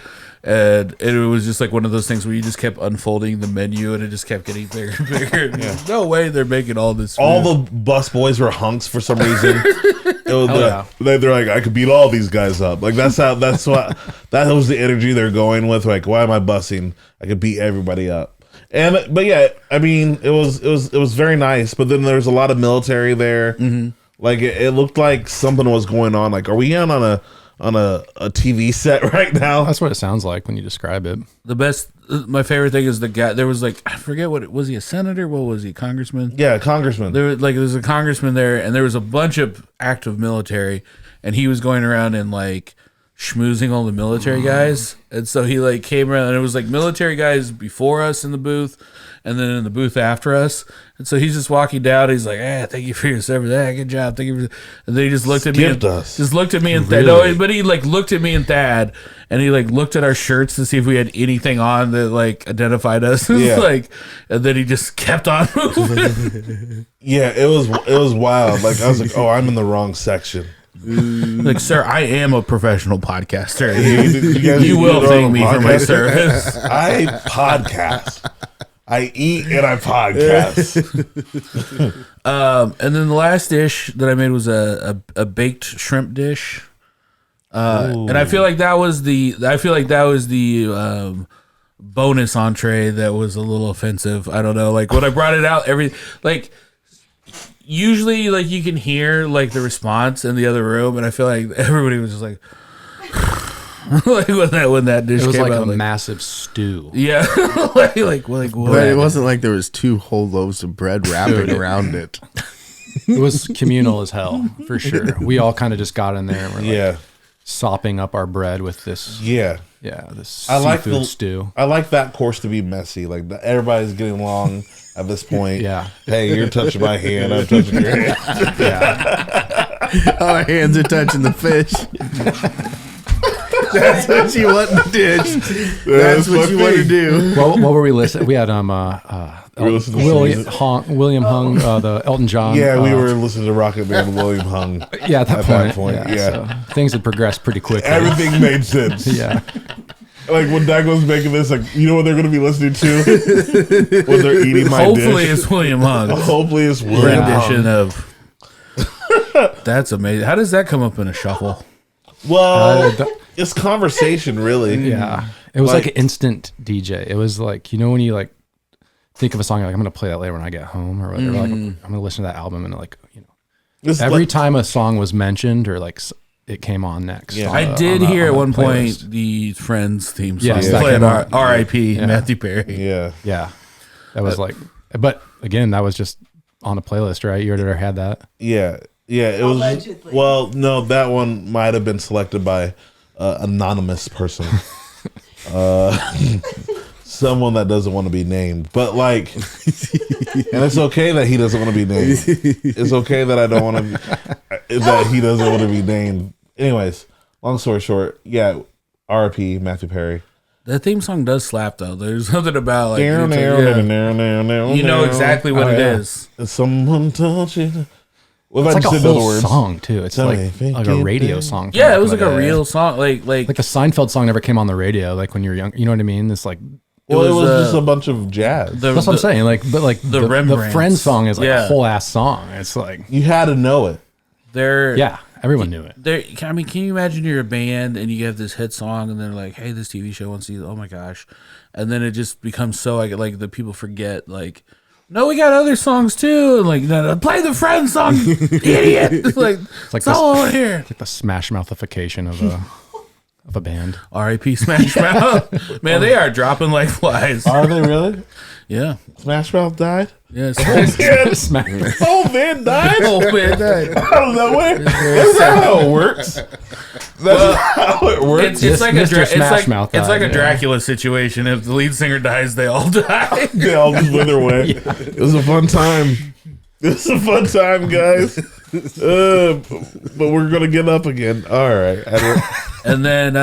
And it was just like one of those things where you just kept unfolding the menu and it just kept getting bigger and bigger. Yeah. No way they're making all this food. All the bus boys were hunks for some reason. They're like, I could beat all these guys up. Like that was the energy they're going with. Like, why am I bussing? I could beat everybody up. But yeah, I mean, it was very nice. But then there was a lot of military there. Mm-hmm. Like it looked like something was going on. Like, are we on a TV set right now? That's what it sounds like when you describe it. My favorite thing is the guy. There was like, I forget was he a senator? What was he? Congressman? Yeah, congressman. There was a congressman there, and there was a bunch of active military, and he was going around and like schmoozing all the military guys. And so he like came around, and it was like military guys before us in the booth, and then in the booth after us. And so he's just walking down. He's like, thank you for your service. Good job. Thank you. And then he just looked at me. Just looked at me and Thad. No, but he like looked at me and Thad, and he like looked at our shirts to see if we had anything on that like identified us. Yeah. Like, and then he just kept on moving. Yeah, it was wild. Like I was like, oh, I'm in the wrong section. Like, sir, I am a professional podcaster. You will thank me for my service. I podcast. I eat and I podcast. And then the last dish that I made was a baked shrimp dish. And I feel like that was the bonus entree that was a little offensive. I don't know. Like when I brought it out, usually like you can hear like the response in the other room, and I feel like everybody was just like like when that dish came out. It was like a like, massive stew. Yeah. like what? But it wasn't like there was 2 whole loaves of bread wrapping around it. It was communal as hell, for sure. We all kind of just got in there and we're like sopping up our bread with this. Yeah. Yeah, this I like seafood stew. I like that course to be messy. Like everybody's getting along at this point. Yeah. Hey, you're touching my hand. I'm touching your hand. Yeah. Our hands are touching the fish. That's what you want to ditch. That's what you want to do. What were we listening? We had listening to William Hung, the Elton John. Yeah, we were listening to Rocket Man William Hung. Yeah, at that point. Yeah. So things had progressed pretty quickly. Everything made sense. Yeah. Like when Dyke was making this, like, you know what they're going to be listening to when they're eating my Hopefully dish? it's William Hung. Hopefully it's William Rendition Hung. of. That's amazing. How does that come up in a shuffle? Well, it's conversation, really. Yeah. It was like an instant DJ. It was like, you know, when you like think of a song, you're like, I'm going to play that later when I get home, or whatever. Like, I'm going to listen to that album, and like, you know, every time a song was mentioned or like it came on next. Yeah. I did hear at one point the Friends theme song. Yes, Playing that came on. R.I.P. Yeah. Matthew Perry. Yeah. Yeah. That was like, but again, that was just on a playlist, right? You already had that? Yeah. Yeah. It was. Allegedly. Well, no, that one might have been selected by anonymous person. Someone that doesn't want to be named, but like, and it's okay that he doesn't want to be named. It's okay that I don't want to, that he doesn't want to be named. Anyways, long story short, yeah, R.I.P. Matthew Perry. That theme song does slap though. There's something about like You you know exactly what it is. Someone touching. What It's if I like just a did the whole words? song too. It's Tell like me if it a can radio be. song. Yeah, it was like a real song. Like like the Seinfeld song never came on the radio. Like when you're young, you know what I mean? It's like Well, it was was, just a bunch of jazz. that's what I'm saying. Like, but like the Rembrandts. Friends song is like Yeah. a whole ass song. It's like You had to know it. They're yeah, everyone knew it. There, I mean, can you imagine you're a band and you have this hit song and they're like, "Hey, this TV show wants you." Oh my gosh, and then it just becomes so like the people forget like, no, we got other songs too. And like, no, play the Friends song, you idiot. It's like like it's all on here. Like the Smashmouthification of a band. R.I.P. Smash Mouth. Man, they are dropping like flies. Are they really? Yeah, Smash Mouth died? yeah. Smash. Oh, man died? Oh man, How does that work? That's not how it works. That's how it works. it's like a Mr. it's Smash like Mouth it's like died, a Dracula situation. If the lead singer dies, they all die. They all just wither away. It was a fun time. It was a fun time, guys. But we're going to get up again. All right. And then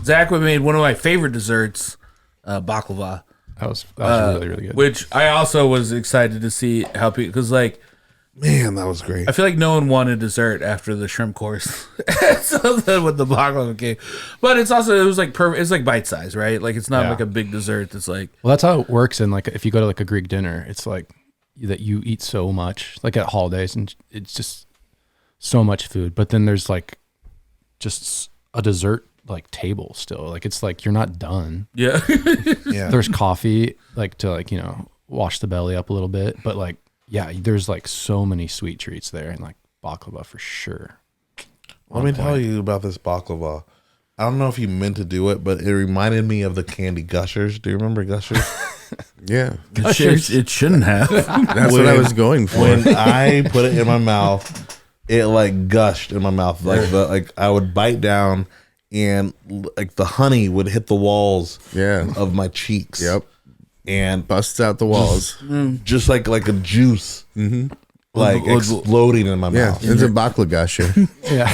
Zach made one of my favorite desserts, baklava. That was really, really good. Which I also was excited to see how people, because like Man, that was great. I feel like no one wanted dessert after the shrimp course. So then with the baklava cake, but it's also it was like perfect. It's like bite size, right? Like it's not Yeah. like a big dessert. It's like Well, that's how it works. And like, if you go to like a Greek dinner, it's like that you eat so much, like at holidays, and it's just so much food. But then there's like just a dessert like table still. Like it's like you're not done. yeah, Yeah. There's coffee, like to like, you know, wash the belly up a little bit. But like, yeah, there's like so many sweet treats there, and like baklava for sure. Let me tell you about this baklava. I don't know if you meant to do it, but it reminded me of the candy Gushers. Do you remember Gushers? Yeah, it shouldn't have. that's what I was going for. When I put it in my mouth, it like gushed in my mouth. Like I would bite down, and like the honey would hit the walls Yeah. of my cheeks. Yep, And busts out the walls. just like a juice, like exploding in my Yeah, mouth. it's a bakla gusher. Yeah.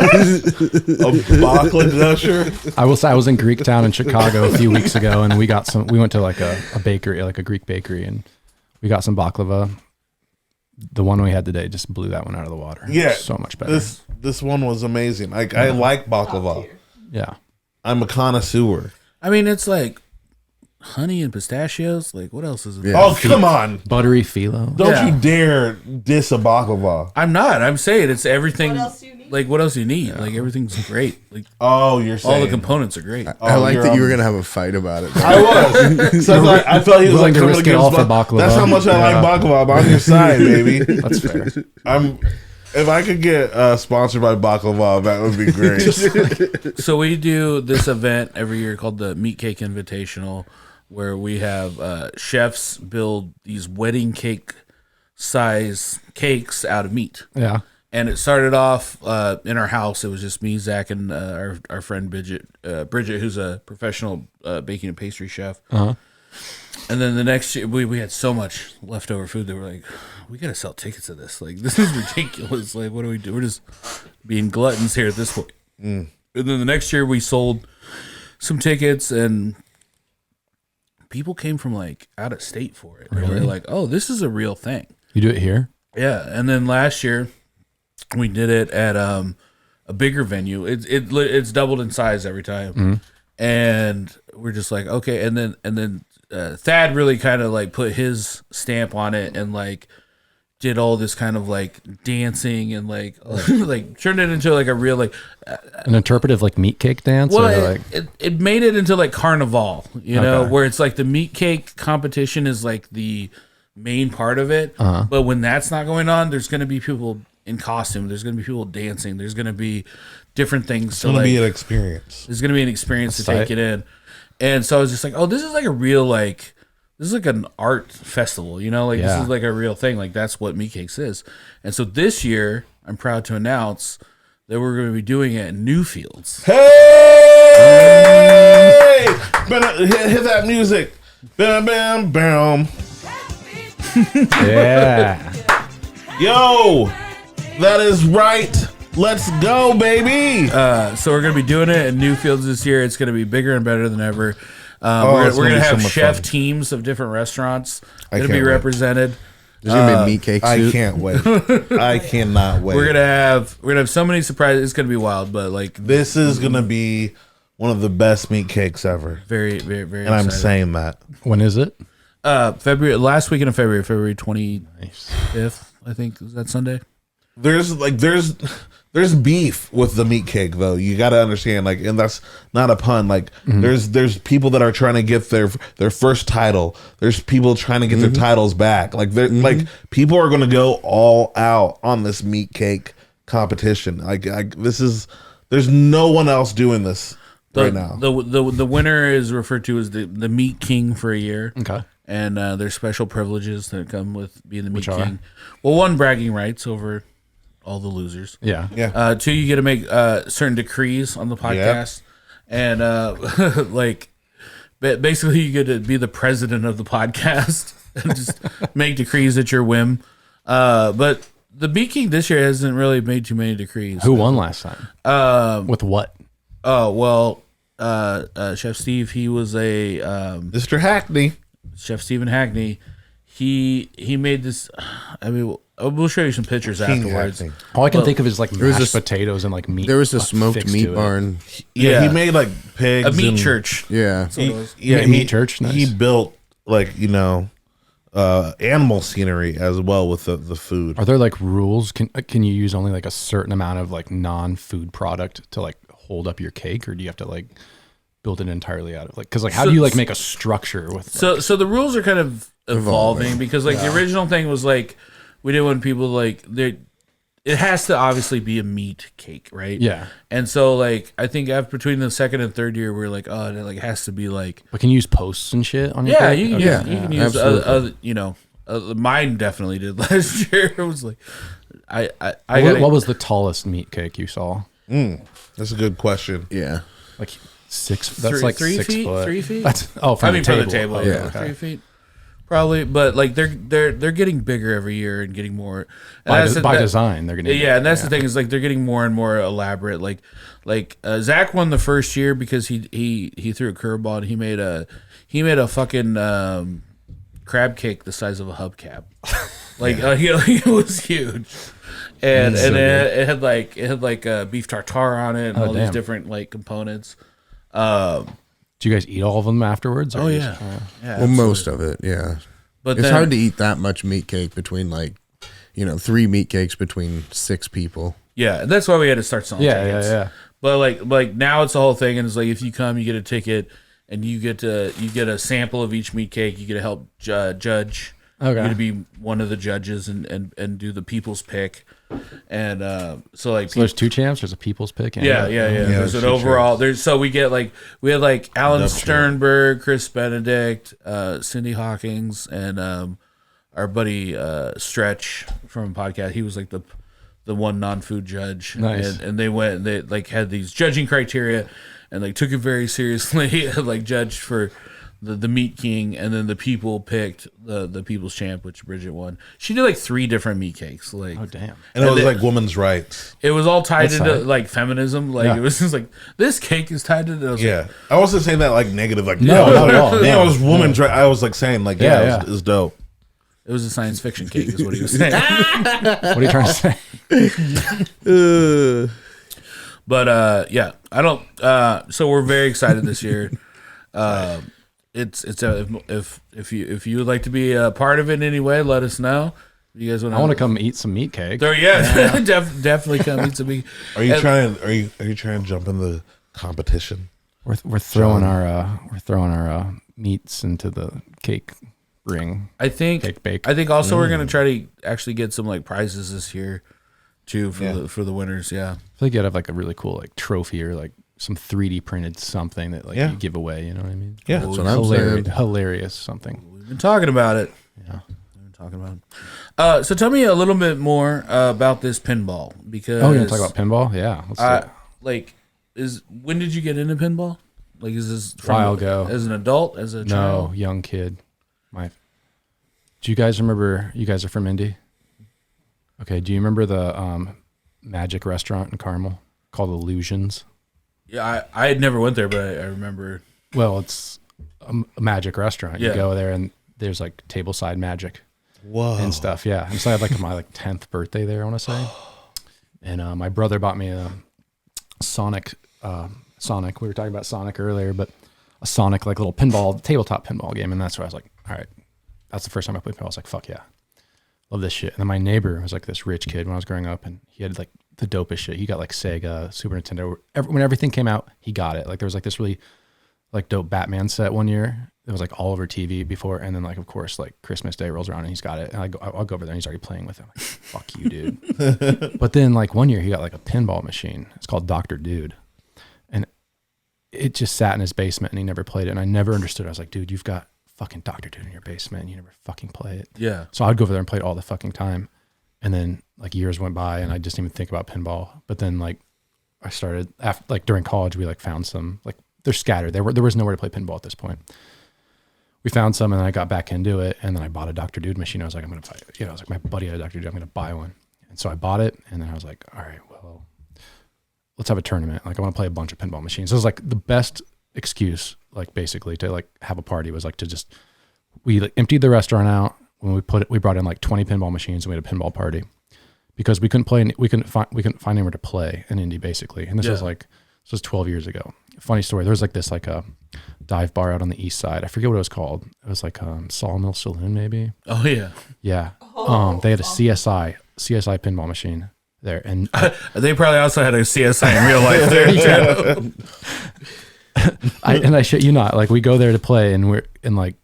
A bakla gusher. I will say I was in Greek Town in Chicago a few weeks ago, and we went to like a bakery, like a Greek bakery, and we got some baklava. The one we had today just blew that one out of the water. Yeah, So much better. This one was amazing. Like I like baklava. Yeah. I'm a connoisseur. I mean, it's like honey and pistachios. Like what else is it? Yeah. Oh come on! Buttery phyllo. Don't Yeah. you dare diss a baklava. I'm not. I'm saying it's everything. What else do you need? Like what else you need? Like everything's great. Like Oh, you're saying all the components are great. I like you're that you were on- gonna have a fight about it. I was. So I felt he was Willing like to coming risk it against all for baklava. baklava. That's how much I Yeah. like baklava. I'm on your side, baby. That's fair. If I could get sponsored by baklava, that would be great. So we do this event every year called the Meat Cake Invitational, where we have chefs build these wedding cake size cakes out of meat. Yeah. And it started off in our house. It was just me, Zach, and our friend Bridget, who's a professional baking and pastry chef. Uh-huh. And then the next year, we had so much leftover food that we're like, we got to sell tickets to this. Like, this is ridiculous. Like, what do we do? We're just being gluttons here at this point. And then the next year, we sold some tickets, and people came from, like, out of state for it. Really? They're like, oh, this is a real thing. You do it here? Yeah. And then last year, we did it at a bigger venue. It's doubled in size every time. And we're just like, okay. And then Thad really kind of like put his stamp on it and like did all this kind of like dancing and like like turned it into like a real like an interpretive like meat cake dance. Well, or like it made it into like carnival, you know, where it's like the meat cake competition is like the main part of it. But when that's not going on, there's going to be people in costume. There's going to be people dancing. There's going to be different things. It's going to be an experience. There's going to be an experience to take it in. And so I was just like, oh, this is like a real, like, this is like an art festival, you know? Like, this is like a real thing. Like, that's what Meat Cakes is. And so this year, I'm proud to announce that we're going to be doing it in Newfields. Hey! Hit that music. Bam, bam, bam. yeah. Yo, that is right. Let's go, baby. So we're going to be doing it in Newfields this year. It's going to be bigger and better than ever. It's We're going to gonna be so have much chef fun. teams of different restaurants going to can't be wait. represented. There's gonna be a meat cake I soup. can't wait. I cannot wait. We're gonna have so many surprises. It's gonna be wild, but like This is gonna be one of the best meat cakes ever, very, very, very. and I'm excited. saying that. When is it? February, last weekend of February 25th, I think. Is that Sunday? There's beef with the meat cake though. You got to understand, like, and that's not a pun. Like, there's people that are trying to get their first title. There's people trying to get their titles back. Like, like people are going to go all out on this meat cake competition. Like, there's no one else doing this right now. The winner is referred to as the Meat King for a year. Okay. And there's special privileges that come with being the Meat Which are? King. Well, one, bragging rights over all the losers. Yeah. Yeah. Two, you get to make certain decrees on the podcast, and like basically you get to be the president of the podcast and just make decrees at your whim. But the Meat King this year hasn't really made too many decrees. Who won last time? With what? Oh well, Chef Steve. He was a Mr. Hackney. Chef Stephen Hackney. He made this. I mean, we'll show you some pictures King afterwards. Hackney. All I can think of is like was mashed a- potatoes and like meat. There was a like, smoked fixed meat to it. barn. Yeah, Yeah. he made like pigs. A meat and- church. Yeah. Yeah, Meat church, nice. He built like animal scenery as well with the food. Are there like rules? Can you use only like a certain amount of like non-food product to like hold up your cake, or do you have to like build it entirely out of like, because like how do you like make a structure with like, So the rules are kind of evolving because like the original thing was like we didn't want people like it has to obviously be a meat cake, right? Yeah. And so like I think after between the second and third year we're like, oh, it like has to be like but can you use posts and shit on your yeah, cake? you can Okay. use, you can use absolutely. mine definitely did last year. It was like I What was the tallest meat cake you saw? That's a good question. Yeah. Like 6. That's like 3 6 feet, foot. 3 feet. That's from I mean, the table. from the table, Okay, yeah, okay. 3 feet, probably. But like they're getting bigger every year and getting more. And By design, they're gonna. Yeah, and that's the thing is like they're getting more and more elaborate. Like Zach won the first year because he threw a curveball and he made a fucking crab cake the size of a hubcap. Like it was huge. And it had like beef tartare on it and all these damn. different like components. Do you guys eat all of them afterwards? or Oh you yeah, just- yeah. Well, most of it, yeah. But It's then, hard to eat that much meat cake between 3 meat cakes between 6 people. Yeah, that's why we had to start selling tickets. Yeah. But like now it's the whole thing, and it's like if you come, you get a ticket, and you get a sample of each meat cake. You get to help judge. Okay. You get to be one of the judges and do the people's pick, and so like So there's 2 champs. There's a people's pick. And yeah. There's an two overall. So we had like Alan Sternberg, Chris Benedict, Cindy Hawkins, and our buddy Stretch from a podcast. He was like the one non-food judge. Nice. And they went and they like had these judging criteria and like took it very seriously, like judged for the Meat King, and then the people picked the People's Champ, which Bridget won. She did like 3 different meat cakes. Like, Oh damn. And it was like women's rights. it was all tied That's into tight. like feminism. Like it was just like, this cake is tied into. Yeah. I wasn't saying that like negative, like, No, yeah, not at all. Yeah, No. it was women's right. I was like saying, like, Yeah. it was dope. It was a science fiction cake, is what he was saying. What are you trying to say? But yeah, I don't. So we're very excited this year. If you would like to be a part of it in any way, let us know. You guys want? I want to come eat some meat cake. There, yeah. Definitely come eat some meat. Are you And- trying to jump in the competition? We're throwing our meats into the cake ring. I think. Cake bake. I think also we're gonna try to actually get some like prizes this year, too, for the winners. Yeah. I feel like you'd have like a really cool like trophy or like some 3D printed something that like you give away. You know what I mean? Yeah. That's what I'm saying. Hilarious something. We've been talking about it. Yeah. So tell me a little bit more about this pinball, because Oh, you want to talk about pinball? Yeah. Let's do it. When did you get into pinball? Like, is this A while ago. as an adult, as a child? No, young kid. Do you guys remember? You guys are from Indy. Okay. Do you remember the Magic restaurant in Carmel called Illusions? Yeah, I had never went there, but I remember. Well, it's a magic restaurant. You Yeah. go there and there's like tableside magic Whoa. and stuff. Yeah. And so I had like my 10th birthday there, I want to say. And my brother bought me a Sonic. We were talking about Sonic earlier, but a Sonic like little tabletop pinball game. And that's where I was like, all right, that's the first time I played pinball. I was like, fuck yeah, love this shit. And then my neighbor was like this rich kid when I was growing up, and he had like the dopest shit. He got like Sega, Super Nintendo. When everything came out, he got it. Like there was like this really like dope Batman set one year. It was like all over TV before, and then like of course like Christmas Day rolls around and he's got it. And I'll go over there and he's already playing with it. I'm like, fuck you, dude. But then like one year he got like a pinball machine. It's called Dr. Dude, and it just sat in his basement and he never played it. And I never understood. I was like, dude, you've got fucking Dr. Dude in your basement and you never fucking play it. Yeah. So I'd go over there and play it all the fucking time. And then like years went by and I just didn't even think about pinball. But then like I started after like during college, we like found some, like they're scattered. There was nowhere to play pinball at this point. We found some and I got back into it, and then I bought a Dr. Dude machine. I was like, I'm going to buy it. I was like, my buddy had a Dr. Dude. I'm going to buy one. And so I bought it, and then I was like, all right, well, let's have a tournament. Like I want to play a bunch of pinball machines. So it was like the best excuse, like basically to like have a party was like to just, we like emptied the restaurant out. When we brought in like 20 pinball machines and we had a pinball party because we couldn't find anywhere to play in Indy basically. And this was 12 years ago. Funny story. There was like this like a dive bar out on the east side. I forget what it was called. It was like Sawmill Saloon maybe. Oh yeah. Yeah. They had a CSI pinball machine there, and They probably also had a CSI in real life there. I shit you not, like we go there to play and like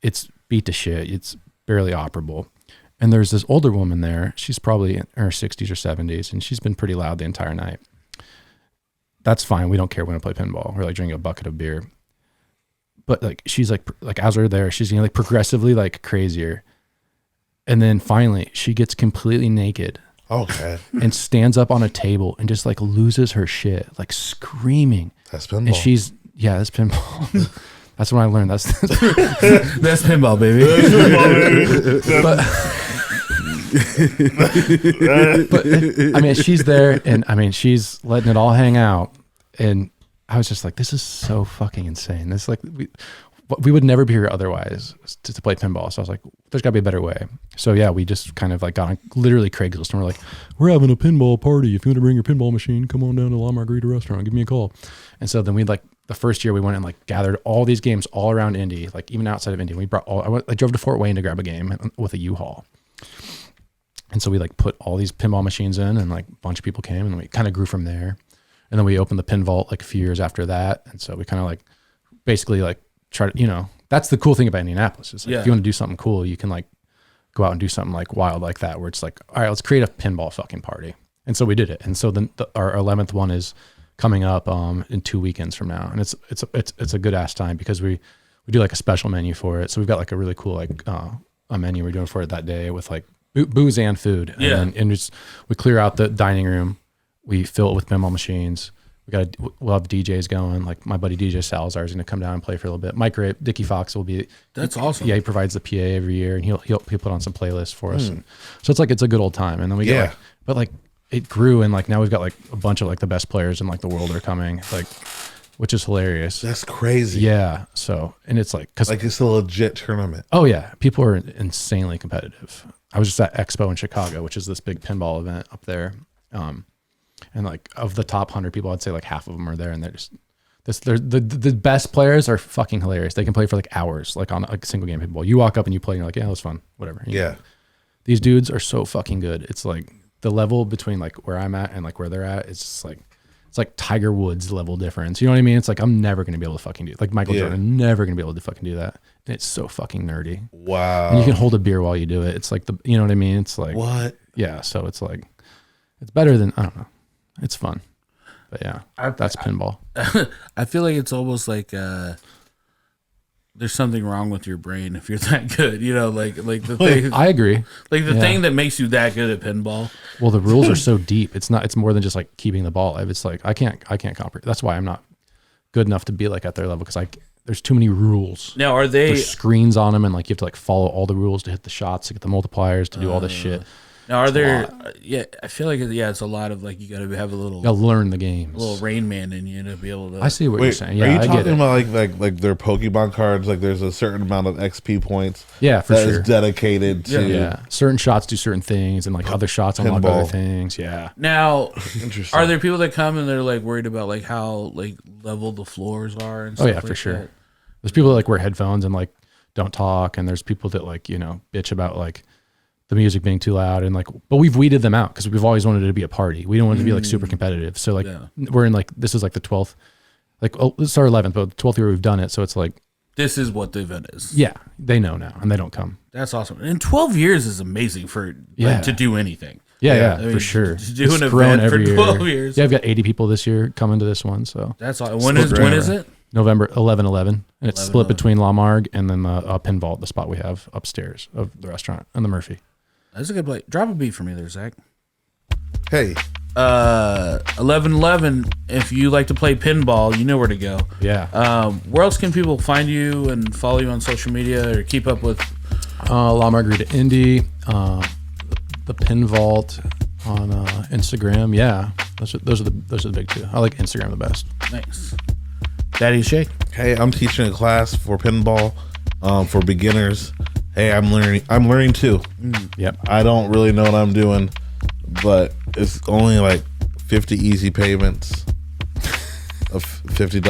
it's beat to shit. It's barely operable. And there's this older woman there. She's probably in her 60s or 70s, and she's been pretty loud the entire night. That's fine. We don't care when we play pinball. We're like drinking a bucket of beer. But like she's like as we're there, she's getting like progressively like crazier. And then finally she gets completely naked. Okay. And stands up on a table and just like loses her shit, like screaming. That's pinball. And that's pinball. That's when I learned that's pinball, baby. But I mean, she's there and I mean, she's letting it all hang out. And I was just like, this is so fucking insane. This like, we would never be here otherwise to play pinball. So I was like, there's gotta be a better way. So yeah, we just kind of like got on literally Craigslist and we're like, we're having a pinball party. If you want to bring your pinball machine, come on down to La Margarita restaurant, give me a call. And so then we like, the first year we went and like gathered all these games all around Indy, like even outside of Indy. We brought I drove to Fort Wayne to grab a game with a U-Haul. And so we like put all these pinball machines in and like a bunch of people came and we kind of grew from there. And then we opened the Pin Vault like a few years after that. And so we kind of like basically like try to, that's the cool thing about Indianapolis is like, if you want to do something cool, you can like go out and do something like wild like that, where it's like, all right, let's create a pinball fucking party. And so we did it. And so then our 11th one is coming up in 2 weekends from now. And it's a good ass time because we do like a special menu for it. So we've got like a really cool like a menu we're doing for it that day with like booze and food. Yeah. And just we clear out the dining room. We fill it with pinball machines. We'll have DJs going. Like my buddy DJ Salazar is going to come down and play for a little bit. Mike Rape, Dickie Fox will be. That's awesome. Yeah, he provides the PA every year, and he'll put on some playlists for us. And so it's like it's a good old time. And then we get like, but like it grew, and like now we've got like a bunch of like the best players in like the world are coming, like, which is hilarious. That's crazy. Yeah. So and it's like because like it's a legit tournament. Oh yeah, people are insanely competitive. I was just at Expo in Chicago, which is this big pinball event up there. And like of the top 100 people, I'd say like half of them are there, and they're just the best players are fucking hilarious. They can play for like hours, like on like a single game pinball. You walk up and you play, and you're like, yeah, that was fun, whatever. You know? These dudes are so fucking good. It's like the level between like where I'm at and like where they're at. It's just like it's like Tiger Woods level difference. You know what I mean? It's like I'm never gonna be able to fucking do it. Like Michael Jordan, never gonna be able to fucking do that. And it's so fucking nerdy. Wow. And you can hold a beer while you do it. It's like you know what I mean? It's like what? Yeah. So it's like it's better than I don't know. It's fun, but yeah, that's pinball. I feel like it's almost like there's something wrong with your brain if you're that good. You know, like the thing. I agree. Like the thing that makes you that good at pinball. Well, the rules are so deep. It's not. It's more than just like keeping the ball alive. It's like I can't comprehend. That's why I'm not good enough to be like at their level because there's too many rules. Now, are they there's screens on them and like you have to like follow all the rules to hit the shots, to get the multipliers, to do all this shit. Now, are there? Yeah, I feel like it's a lot of like you got to have a little. You gotta learn the games. A little Rain Man in you to be able to. I see what you're saying. Yeah, are you I talking get it. about like their Pokemon cards? Like there's a certain amount of XP points. Yeah, for that sure. is dedicated to. Yeah, certain shots do certain things, and like other shots unlock other things. Yeah. Now, Interesting. are there people that come and they're like worried about like how like level the floors are and stuff? Oh yeah, like for sure. that? There's people that like wear headphones and like don't talk, and there's people that like bitch about like the music being too loud and like, but we've weeded them out because we've always wanted it to be a party. We don't want it to be like super competitive. So like we're in like this is like the 12th, like this is our 11th, but the 12th year we've done it. So it's like this is what the event is. Yeah, they know now and they don't come. That's awesome. And 12 years is amazing for to do anything. Yeah, I mean, for sure. To do an grown event for 12 years. Yeah, I've got 80 people this year coming to this one. So that's all. When is it? November 11/11, and it's split between La Marg and then the Pinvault, the spot we have upstairs of the restaurant, and the Murphy. That's a good play. Drop a beat for me there, Zach. Hey. 11/11. If you like to play pinball, you know where to go. Yeah. Where else can people find you and follow you on social media or keep up with? La Margarita Indie, the Pinvault on Instagram. Yeah, those are the big two. I like Instagram the best. Nice. Daddy Shake. Hey, I'm teaching a class for pinball for beginners. Hey, I'm learning too. Yep. I don't really know what I'm doing, but it's only like 50 easy payments of $50.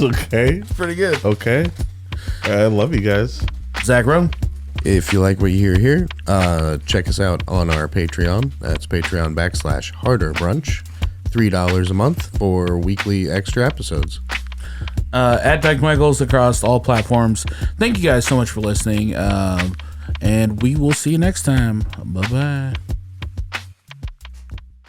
Okay. Pretty good. Okay. I love you guys. Zach Rowe. If you like what you hear here, check us out on our Patreon. That's Patreon.com/Harder Brunch. $3 a month for weekly extra episodes. At Dyke Michaels across all platforms. Thank you guys so much for listening. And we will see you next time. Bye-bye.